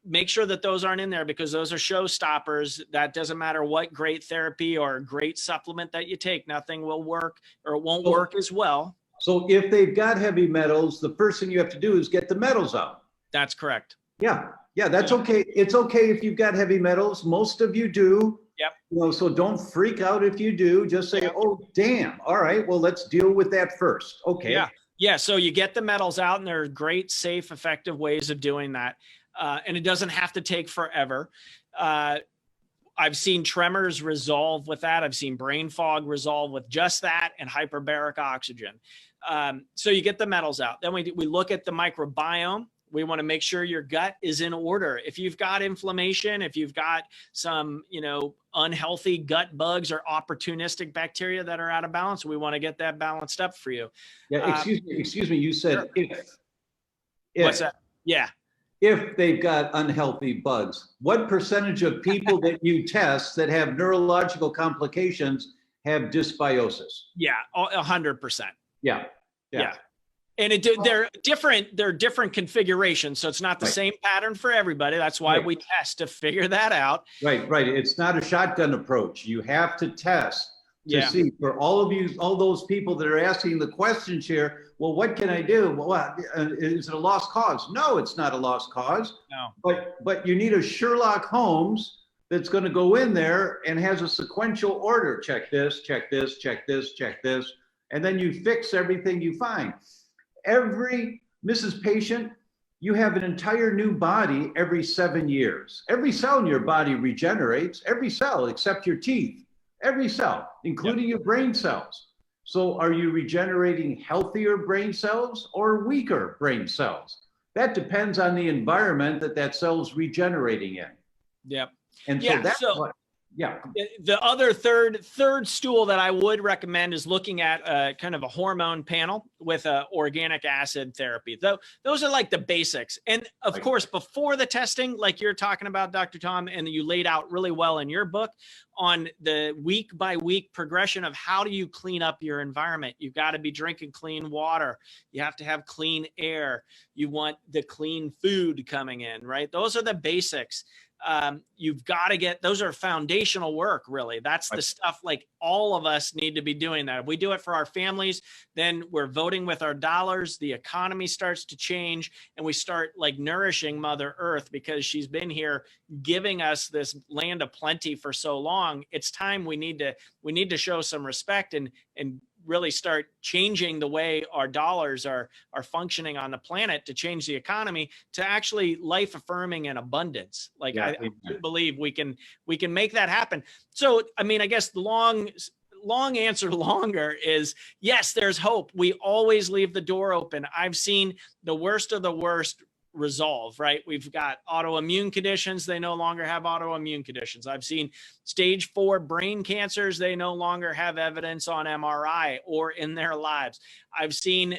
Make sure that those aren't in there, because those are showstoppers. That doesn't matter what great therapy or great supplement that you take. Nothing will work, or it won't work as well. So if they've got heavy metals, the first thing you have to do is get the metals out. That's correct. Yeah, that's okay. It's okay if you've got heavy metals. Most of you do. Yep. You know, so don't freak out if you do. Just say, oh, damn. All right, well, let's deal with that first. Okay. Yeah. So you get the metals out, and there are great, safe, effective ways of doing that. And it doesn't have to take forever. I've seen tremors resolve with that. I've seen brain fog resolve with just that, and hyperbaric oxygen. So you get the metals out. Then we look at the microbiome. We want to make sure your gut is in order. If you've got inflammation, if you've got some, you know, unhealthy gut bugs or opportunistic bacteria that are out of balance, we want to get that balanced up for you. Yeah, excuse me. You said if. What's that? Yeah. If they've got unhealthy bugs, what percentage of people that you test that have neurological complications have dysbiosis? Yeah, 100%. Yeah. And they're different configurations, so it's not the same pattern for everybody. That's why we test to figure that out. Right. It's not a shotgun approach. You have to test to see. For all of you, all those people that are asking the questions here, well, what can I do? Well, is it a lost cause? No, it's not a lost cause. No. But you need a Sherlock Holmes that's going to go in there and has a sequential order. Check this, check this, check this, check this. And then you fix everything you find. Mrs. Patient, you have an entire new body every 7 years. Every cell in your body regenerates, every cell except your teeth, every cell, including your brain cells. So are you regenerating healthier brain cells or weaker brain cells? That depends on the environment that cell's regenerating in. Yep. And so that's what. Yeah. The other third stool that I would recommend is looking at kind of a hormone panel with a organic acid therapy. Those are like the basics. And of course, before the testing, like you're talking about, Dr. Tom, and you laid out really well in your book on the week by week progression of how do you clean up your environment. You've got to be drinking clean water. You have to have clean air. You want the clean food coming in, right? Those are the basics. You've got to get, those are foundational work, really. That's the stuff like all of us need to be doing that. If we do it for our families, then we're voting with our dollars. The economy starts to change and we start like nourishing Mother Earth because she's been here giving us this land of plenty for so long. It's time we need to show some respect and really start changing the way our dollars are functioning on the planet to change the economy to actually life affirming and abundance. Like I do believe we can make that happen. So, I mean, I guess the long answer longer is yes, there's hope. We always leave the door open. I've seen the worst of the worst resolve, right? We've got autoimmune conditions. They no longer have autoimmune conditions. I've seen stage 4 brain cancers. They no longer have evidence on MRI or in their lives. I've seen,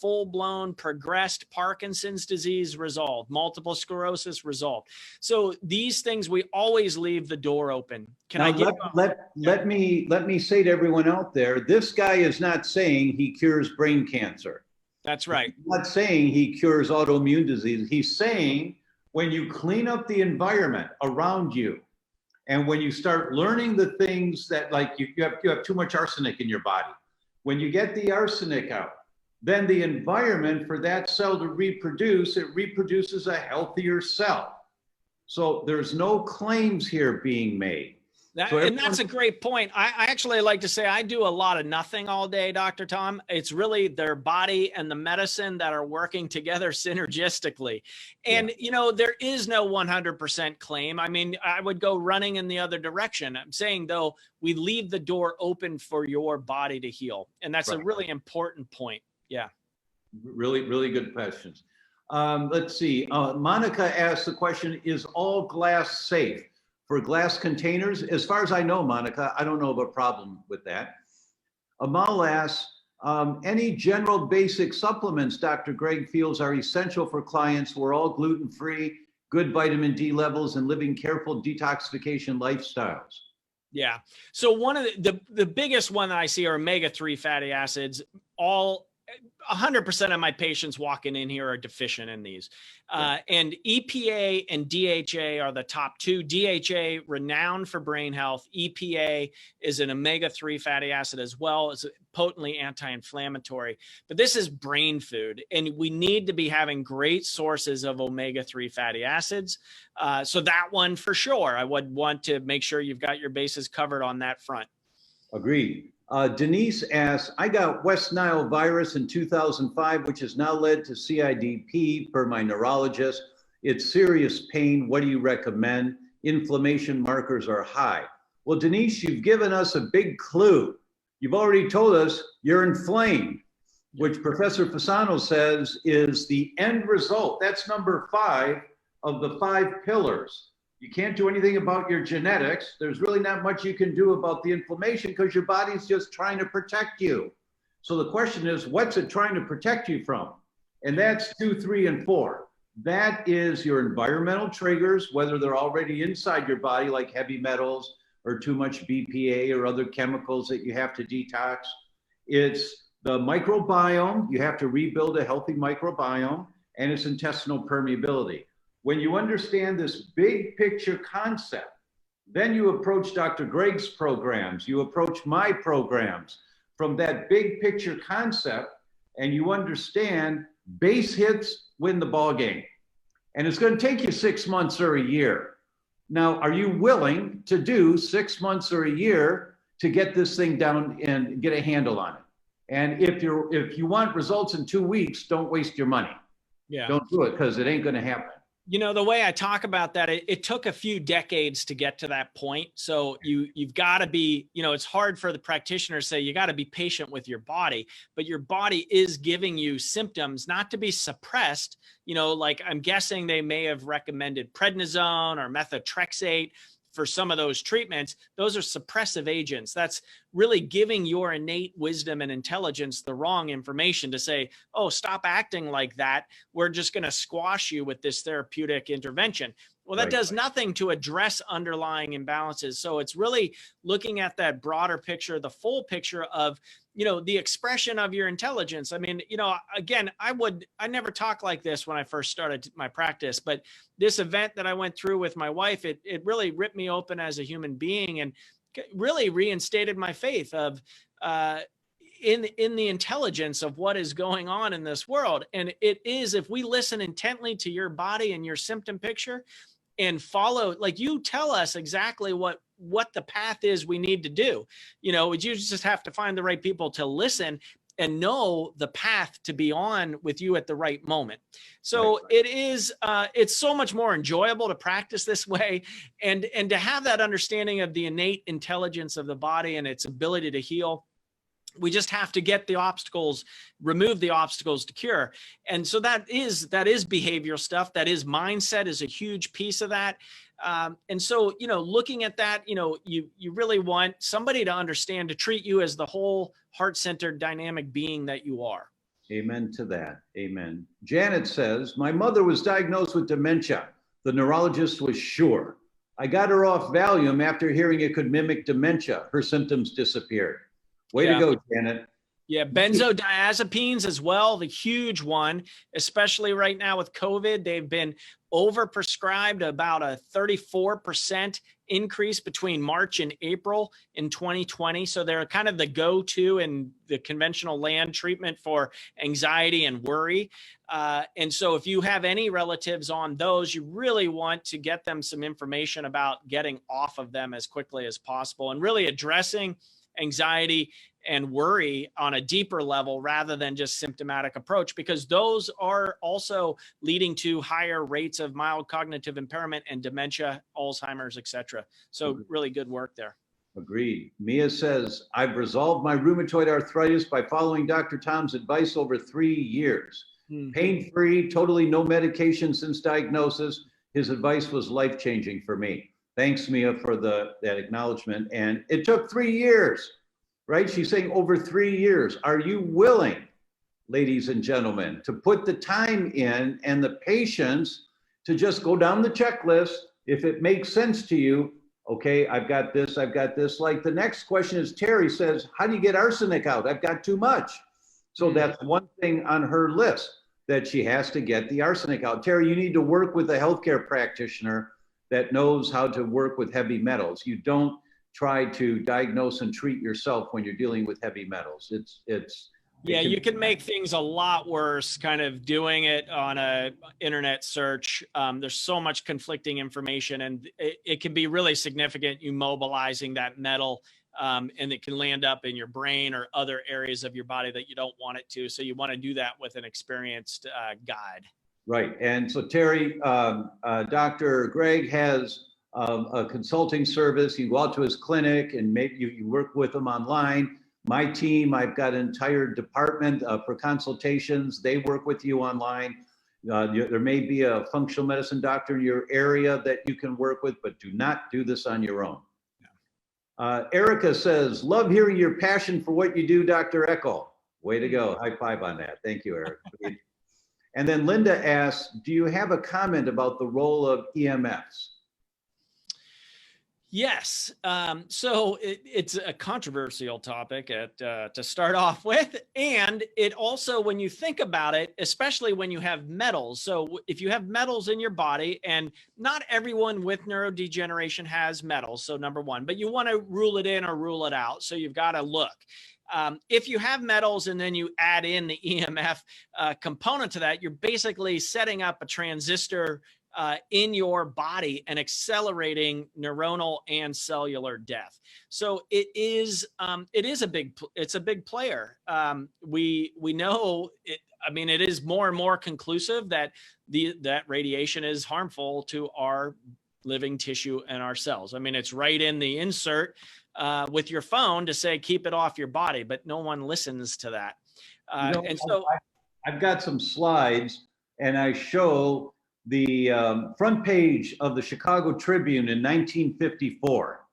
full blown progressed Parkinson's disease resolved, multiple sclerosis resolved. So these things, we always leave the door open. Let me say to everyone out there, this guy is not saying he cures brain cancer. That's right. He's not saying he cures autoimmune disease. He's saying when you clean up the environment around you, and when you start learning the things that, like you have too much arsenic in your body, when you get the arsenic out, then the environment for that cell to reproduce, it reproduces a healthier cell. So there's no claims here being made. And that's a great point. I actually like to say I do a lot of nothing all day, Dr. Tom. It's really their body and the medicine that are working together synergistically. And, there is no 100% claim. I mean, I would go running in the other direction. I'm saying, though, we leave the door open for your body to heal. And that's a really important point. Yeah. Really, really good questions. Let's see. Monica asked the question, is all glass safe? For glass containers, as far as I know, Monica, I don't know of a problem with that. Amal asks, any general basic supplements Dr. Greg feels are essential for clients who are all gluten-free, good vitamin D levels, and living careful detoxification lifestyles? Yeah. So one of the biggest one that I see are omega-3 fatty acids. 100% of my patients walking in here are deficient in these. And EPA and DHA are the top two. DHA, renowned for brain health. EPA is an omega-3 fatty acid as well. It's potently anti-inflammatory. But this is brain food, and we need to be having great sources of omega-3 fatty acids. So that one for sure, I would want to make sure you've got your bases covered on that front. Agreed. Denise asks, I got West Nile virus in 2005, which has now led to CIDP per my neurologist. It's serious pain. What do you recommend? Inflammation markers are high. Well, Denise, you've given us a big clue. You've already told us you're inflamed, which Professor Fasano says is the end result. That's number 5 of the 5 pillars. You can't do anything about your genetics. There's really not much you can do about the inflammation because your body's just trying to protect you. So the question is, what's it trying to protect you from? And that's 2, 3, and 4. That is your environmental triggers, whether they're already inside your body, like heavy metals or too much BPA or other chemicals that you have to detox. It's the microbiome. You have to rebuild a healthy microbiome, and it's intestinal permeability. When you understand this big picture concept, then you approach Dr. Greg's programs, you approach my programs from that big picture concept, and you understand base hits win the ball game. And it's going to take you 6 months or a year. Now, are you willing to do 6 months or a year to get this thing down and get a handle on it? And if you want results in 2 weeks, don't waste your money. Yeah. Don't do it because it ain't going to happen. The way I talk about that, it took a few decades to get to that point. So you've got to be, it's hard for the practitioner to say you got to be patient with your body, but your body is giving you symptoms not to be suppressed. Like I'm guessing they may have recommended prednisone or methotrexate for some of those treatments. Those are suppressive agents. That's really giving your innate wisdom and intelligence the wrong information to say, oh, stop acting like that. We're just going to squash you with this therapeutic intervention. Well, that does nothing to address underlying imbalances. So it's really looking at that broader picture, the full picture of, the expression of your intelligence. I mean, again, I never talked like this when I first started my practice, but this event that I went through with my wife, it really ripped me open as a human being and really reinstated my faith of, in the intelligence of what is going on in this world. And it is, if we listen intently to your body and your symptom picture and follow, like you tell us exactly what the path is we need to do. You just have to find the right people to listen and know the path to be on with you at the right moment. So it is, it's so much more enjoyable to practice this way and to have that understanding of the innate intelligence of the body and its ability to heal. We just have to get the obstacles, remove the obstacles to cure. And so that is behavioral stuff. That is mindset is a huge piece of that. And so, looking at that, you really want somebody to understand, to treat you as the whole heart-centered dynamic being that you are. Amen to that. Amen. Janet says, my mother was diagnosed with dementia. The neurologist was sure. I got her off Valium after hearing it could mimic dementia. Her symptoms disappeared. Way to go, Janet. Yeah, benzodiazepines as well, the huge one, especially right now with COVID. They've been overprescribed, about a 34% increase between March and April in 2020. So they're kind of the go-to in the conventional land treatment for anxiety and worry. And so if you have any relatives on those, you really want to get them some information about getting off of them as quickly as possible and really addressing anxiety and worry on a deeper level rather than just symptomatic approach, because those are also leading to higher rates of mild cognitive impairment and dementia, Alzheimer's, etc. So really good work there. Agreed. Mia says, I've resolved my rheumatoid arthritis by following Dr. Tom's advice over 3 years. Pain-free, totally no medication since diagnosis. His advice was life-changing for me. Thanks, Mia, for that acknowledgement. And it took 3 years, right? She's saying over 3 years. Are you willing, ladies and gentlemen, to put the time in and the patience to just go down the checklist? If it makes sense to you, okay, I've got this. Like the next question is, Terry says, how do you get arsenic out? I've got too much. So that's one thing on her list, that she has to get the arsenic out. Terry, you need to work with a healthcare practitioner that knows how to work with heavy metals. You don't try to diagnose and treat yourself when you're dealing with heavy metals. Yeah, you can make things a lot worse kind of doing it on a internet search. There's so much conflicting information, and it can be really significant, you mobilizing that metal, and it can land up in your brain or other areas of your body that you don't want it to. So you want to do that with an experienced guide. Right. And so Terry, Dr. Greg has a consulting service. You go out to his clinic and maybe you work with him online. My team, I've got an entire department for consultations. They work with you online. There may be a functional medicine doctor in your area that you can work with, but do not do this on your own. Erica says, love hearing your passion for what you do, Dr. Eckel. Way to go. High five on that. Thank you, Erica. And then Linda asks, do you have a comment about the role of EMFs? Yes. So it's a controversial topic to start off with. And it also, when you think about it, especially when you have metals. So if you have metals in your body, and not everyone with neurodegeneration has metals. So number one, but you want to rule it in or rule it out. So you've got to look. If you have metals and then you add in the EMF component to that, you're basically setting up a transistor in your body and accelerating neuronal and cellular death. So it's a big player. We know it. I mean, it is more and more conclusive that that radiation is harmful to our living tissue and our cells. I mean, it's right in the insert with your phone to say, keep it off your body, but no one listens to that. And so I've got some slides and I show the front page of the Chicago Tribune in 1954.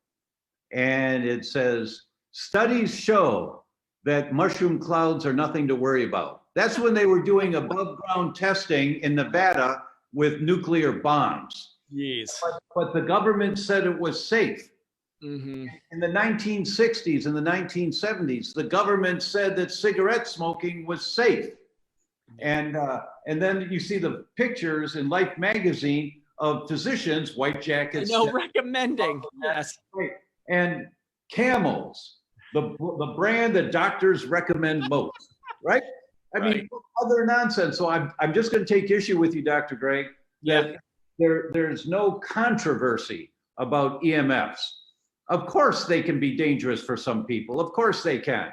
And it says, studies show that mushroom clouds are nothing to worry about. That's when they were doing above ground testing in Nevada with nuclear bombs. Jeez. But the government said it was safe. Mm-hmm. In the 1960s and the 1970s, the government said that cigarette smoking was safe. And then you see the pictures in Life magazine of physicians, white jackets. Recommending. Yes. And Camels, the brand that doctors recommend most, right? I mean, other nonsense. So I'm just going to take issue with you, Dr. Greg. Yeah. There's no controversy about EMFs. Of course, they can be dangerous for some people. Of course, they can.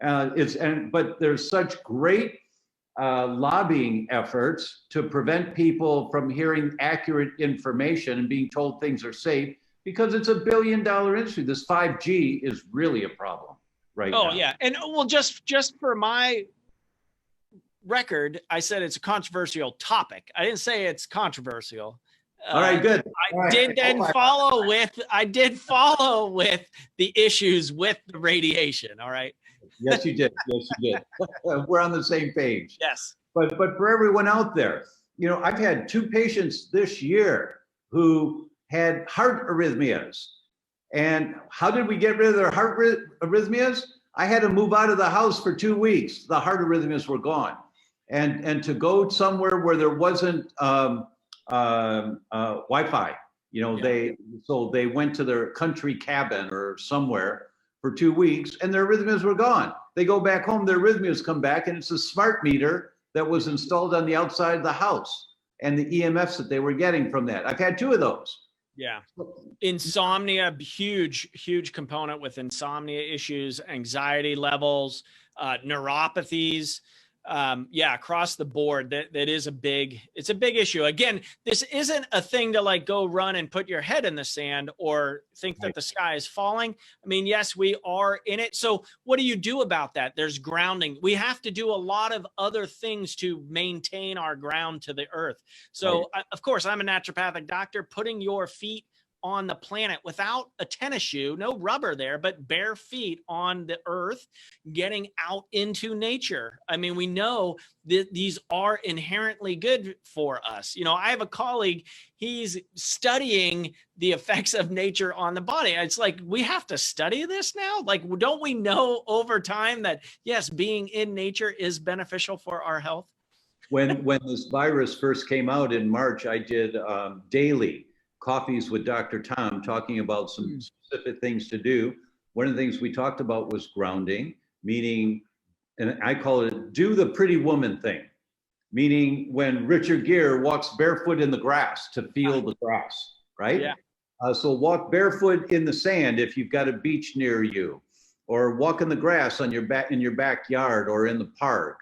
But there's such great lobbying efforts to prevent people from hearing accurate information and being told things are safe, because it's $1 billion industry. This 5G is really a problem right now. Oh yeah, and well, just for my record, I said it's a controversial topic. I didn't say it's controversial. All right, good. I did follow with the issues with the radiation. All right. Yes, you did. Yes, you did. We're on the same page. Yes. But for everyone out there, I've had 2 patients this year who had heart arrhythmias. And how did we get rid of their heart arrhythmias? I had to move out of the house for 2 weeks. The heart arrhythmias were gone. And to go somewhere where there wasn't Wi-Fi, they went to their country cabin or somewhere for 2 weeks, and their arrhythmias were gone. They go back home, their arrhythmias come back, and it's a smart meter that was installed on the outside of the house, and the EMFs that they were getting from that. I've had 2 of those. Yeah. Insomnia, huge component with insomnia issues, anxiety levels, neuropathies. Across the board, that is it's a big issue. Again, this isn't a thing to like go run and put your head in the sand or think that the sky is falling. I mean, yes, we are in it. So what do you do about that? There's grounding. We have to do a lot of other things to maintain our ground to the earth. So of course, I'm a naturopathic doctor. Putting your feet on the planet without a tennis shoe, no rubber there, but bare feet on the earth, getting out into nature. I mean, we know that these are inherently good for us. I have a colleague, he's studying the effects of nature on the body. It's like, we have to study this now? Like, don't we know over time that, yes, being in nature is beneficial for our health? When this virus first came out in March, I did daily coffees with Dr. Tom, talking about some specific things to do. One of the things we talked about was grounding, meaning, and I call it do the pretty woman thing, meaning when Richard Gere walks barefoot in the grass to feel the grass, right? Yeah. So walk barefoot in the sand if you've got a beach near you, or walk in the grass on in your backyard or in the park.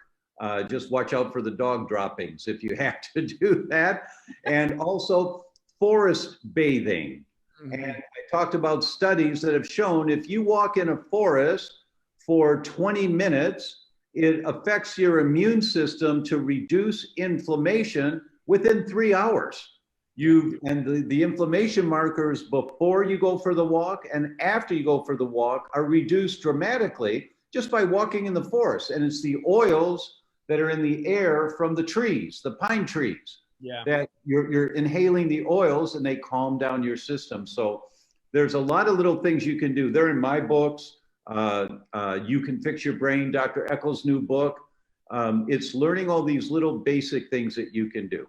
Just watch out for the dog droppings if you have to do that. And also forest bathing. And I talked about studies that have shown if you walk in a forest for 20 minutes, it affects your immune system to reduce inflammation within 3 hours. The inflammation markers before you go for the walk and after you go for the walk are reduced dramatically just by walking in the forest. And it's the oils that are in the air from the trees, the pine trees. Yeah. That you're inhaling the oils and they calm down your system. So there's a lot of little things you can do. They're in my books. You Can Fix Your Brain, Dr. Eckel's new book. It's learning all these little basic things that you can do.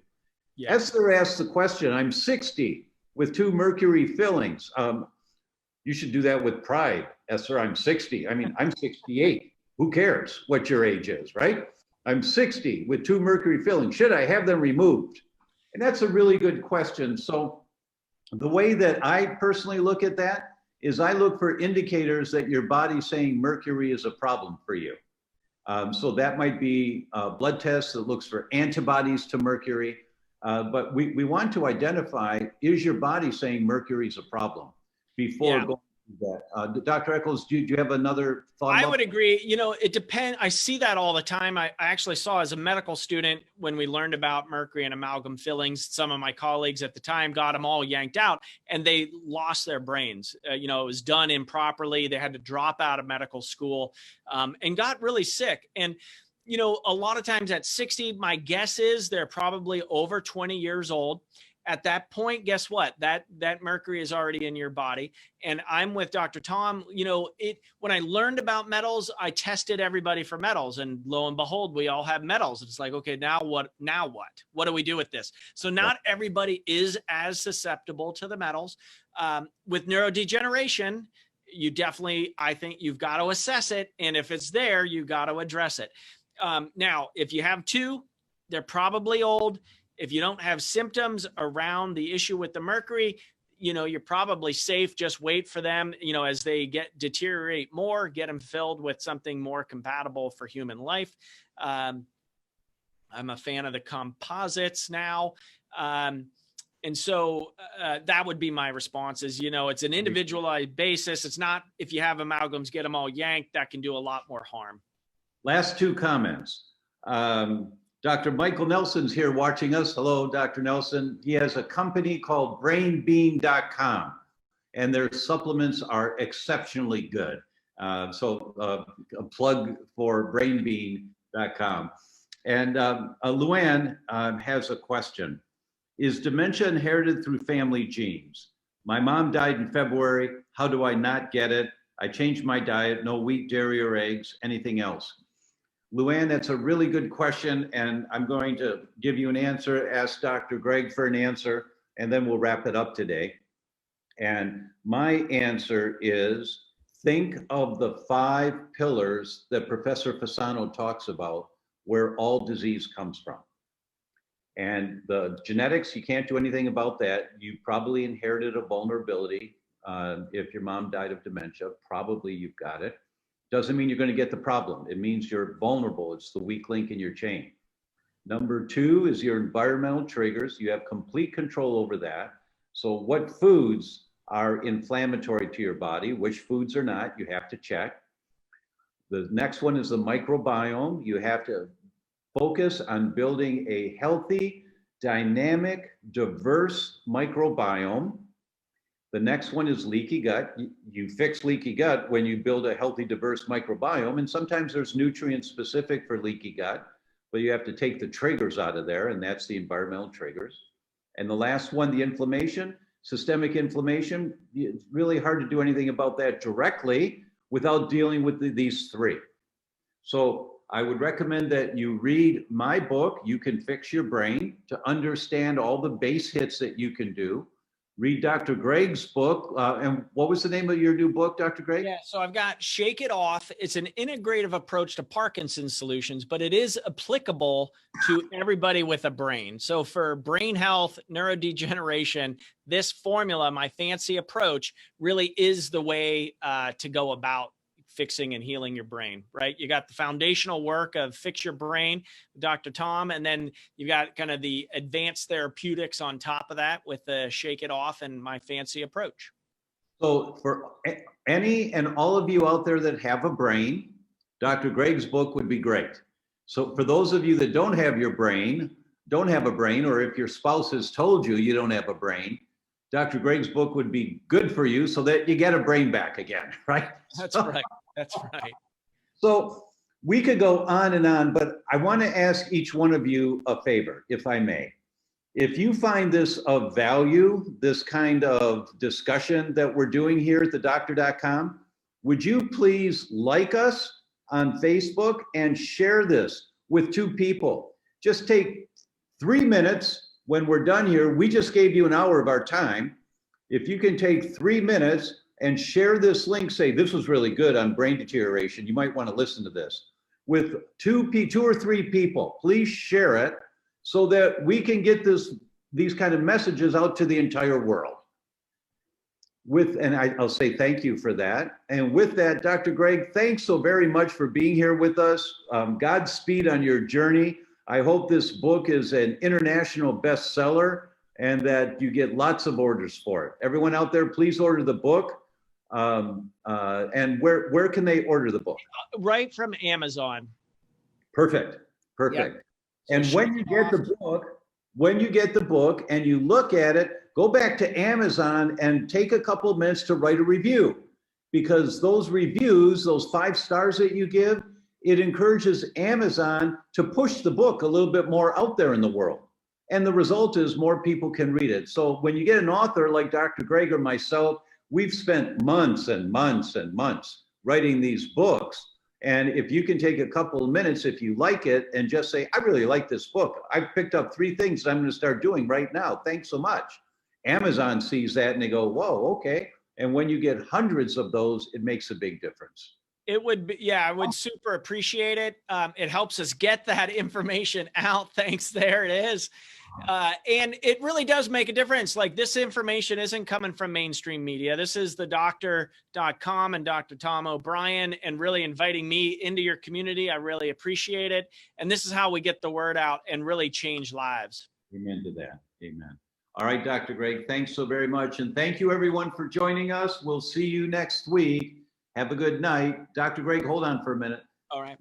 Yeah. Esther asked the question, I'm 60 with 2 mercury fillings. You should do that with pride. Esther, I'm 60. I mean, I'm 68. Who cares what your age is, right? I'm 60 with 2 mercury fillings. Should I have them removed? And that's a really good question. So the way that I personally look at that is I look for indicators that your body's saying mercury is a problem for you. So that might be a blood test that looks for antibodies to mercury. But we want to identify, is your body saying mercury is a problem before going Dr. Eccles, do you have another thought? I would agree. You know, it depends. I see that all the time. I actually saw as a medical student when we learned about mercury and amalgam fillings, some of my colleagues at the time got them all yanked out and they lost their brains. You know, it was done improperly. They had to drop out of medical school and got really sick. And, you know, a lot of times at 60, my guess is they're probably over 20 years old. At that point, guess what? That mercury is already in your body. And I'm with Dr. Tom. You know, when I learned about metals, I tested everybody for metals, and lo and behold, we all have metals. It's like, okay, now what? Now what? What do we do with this? So not everybody is as susceptible to the metals. With neurodegeneration, you definitely, I think you've got to assess it. And if it's there, you got to address it. Now, if you have two, they're probably old. If you don't have symptoms around the issue with the mercury, you know, you're probably safe. Just wait for them, you know, as they deteriorate more, get them filled with something more compatible for human life. I'm a fan of the composites now. And so that would be my response is, you know, it's an individualized basis. It's not, if you have amalgams, get them all yanked. That can do a lot more harm. Last two comments. Dr. Michael Nelson's here watching us. Hello, Dr. Nelson. He has a company called brainbean.com, and their supplements are exceptionally good. So a plug for brainbean.com. And Luann has a question. Is dementia inherited through family genes? My mom died in February. How do I not get it? I changed my diet, no wheat, dairy, or eggs. Anything else? Luann, that's a really good question, and I'm going to give you an answer, ask Dr. Greg for an answer, and then we'll wrap it up today. And my answer is, think of the 5 pillars that Professor Fasano talks about, where all disease comes from. And the genetics, you can't do anything about that. You probably inherited a vulnerability. If your mom died of dementia, probably you've got it. Doesn't mean you're going to get the problem. It means you're vulnerable. It's the weak link in your chain. Number 2 is your environmental triggers. You have complete control over that. So what foods are inflammatory to your body, which foods are not, you have to check. The next one is the microbiome. You have to focus on building a healthy, dynamic, diverse microbiome. The next one is leaky gut. You fix leaky gut when you build a healthy, diverse microbiome. And sometimes there's nutrients specific for leaky gut, but you have to take the triggers out of there, and that's the environmental triggers. And the last one, the inflammation, systemic inflammation. It's really hard to do anything about that directly without dealing with these 3. So I would recommend that you read my book, You Can Fix Your Brain, to understand all the base hits that you can do. Read Dr. Greg's book. And what was the name of your new book, Dr. Greg? Yeah, so I've got Shake It Off. It's an integrative approach to Parkinson's solutions, but it is applicable to everybody with a brain. So for brain health, neurodegeneration, this formula, my fancy approach, really is the way to go about fixing and healing your brain, right? You got the foundational work of Fix Your Brain, Dr. Tom, and then you got kind of the advanced therapeutics on top of that with the Shake It Off and my fancy approach. So for any and all of you out there that have a brain, Dr. Greg's book would be great. So for those of you that don't have a brain, or if your spouse has told you you don't have a brain, Dr. Greg's book would be good for you so that you get a brain back again, right? That's right. That's right. So we could go on and on, but I want to ask each one of you a favor, if I may. If you find this of value, this kind of discussion that we're doing here at theDr.com, would you please like us on Facebook and share this with 2 people? Just take 3 minutes when we're done here. We just gave you an hour of our time. If you can take 3 minutes and share this link, say this was really good on brain deterioration, you might want to listen to this, with 2 or 3 people. Please share it so that we can get these kind of messages out to the entire world. And I'll say thank you for that. And with that, Dr. Greg, thanks so very much for being here with us. Godspeed on your journey. I hope this book is an international bestseller and that you get lots of orders for it. Everyone out there, please order the book. And where can they order the book? Right from Amazon. Perfect. Perfect. And when you get the book and you look at it, go back to Amazon and take a couple of minutes to write a review, because those reviews, those 5 stars that you give, it encourages Amazon to push the book a little bit more out there in the world. And the result is more people can read it. So when you get an author like Dr. Greg or myself, we've spent months and months and months writing these books. And if you can take a couple of minutes, if you like it, and just say, I really like this book. I've picked up 3 things that I'm going to start doing right now. Thanks so much. Amazon sees that and they go, whoa, okay. And when you get hundreds of those, it makes a big difference. It would be, yeah, I would super appreciate it. It helps us get that information out. Thanks. There it is. And it really does make a difference. Like, this information isn't coming from mainstream media. This is theDr.com and Dr. Tom O'Brien, and really inviting me into your community. I really appreciate it. And this is how we get the word out and really change lives. Amen to that. Amen. All right, Dr. Greg, thanks so very much. And thank you everyone for joining us. We'll see you next week. Have a good night. Dr. Greg, hold on for a minute. All right.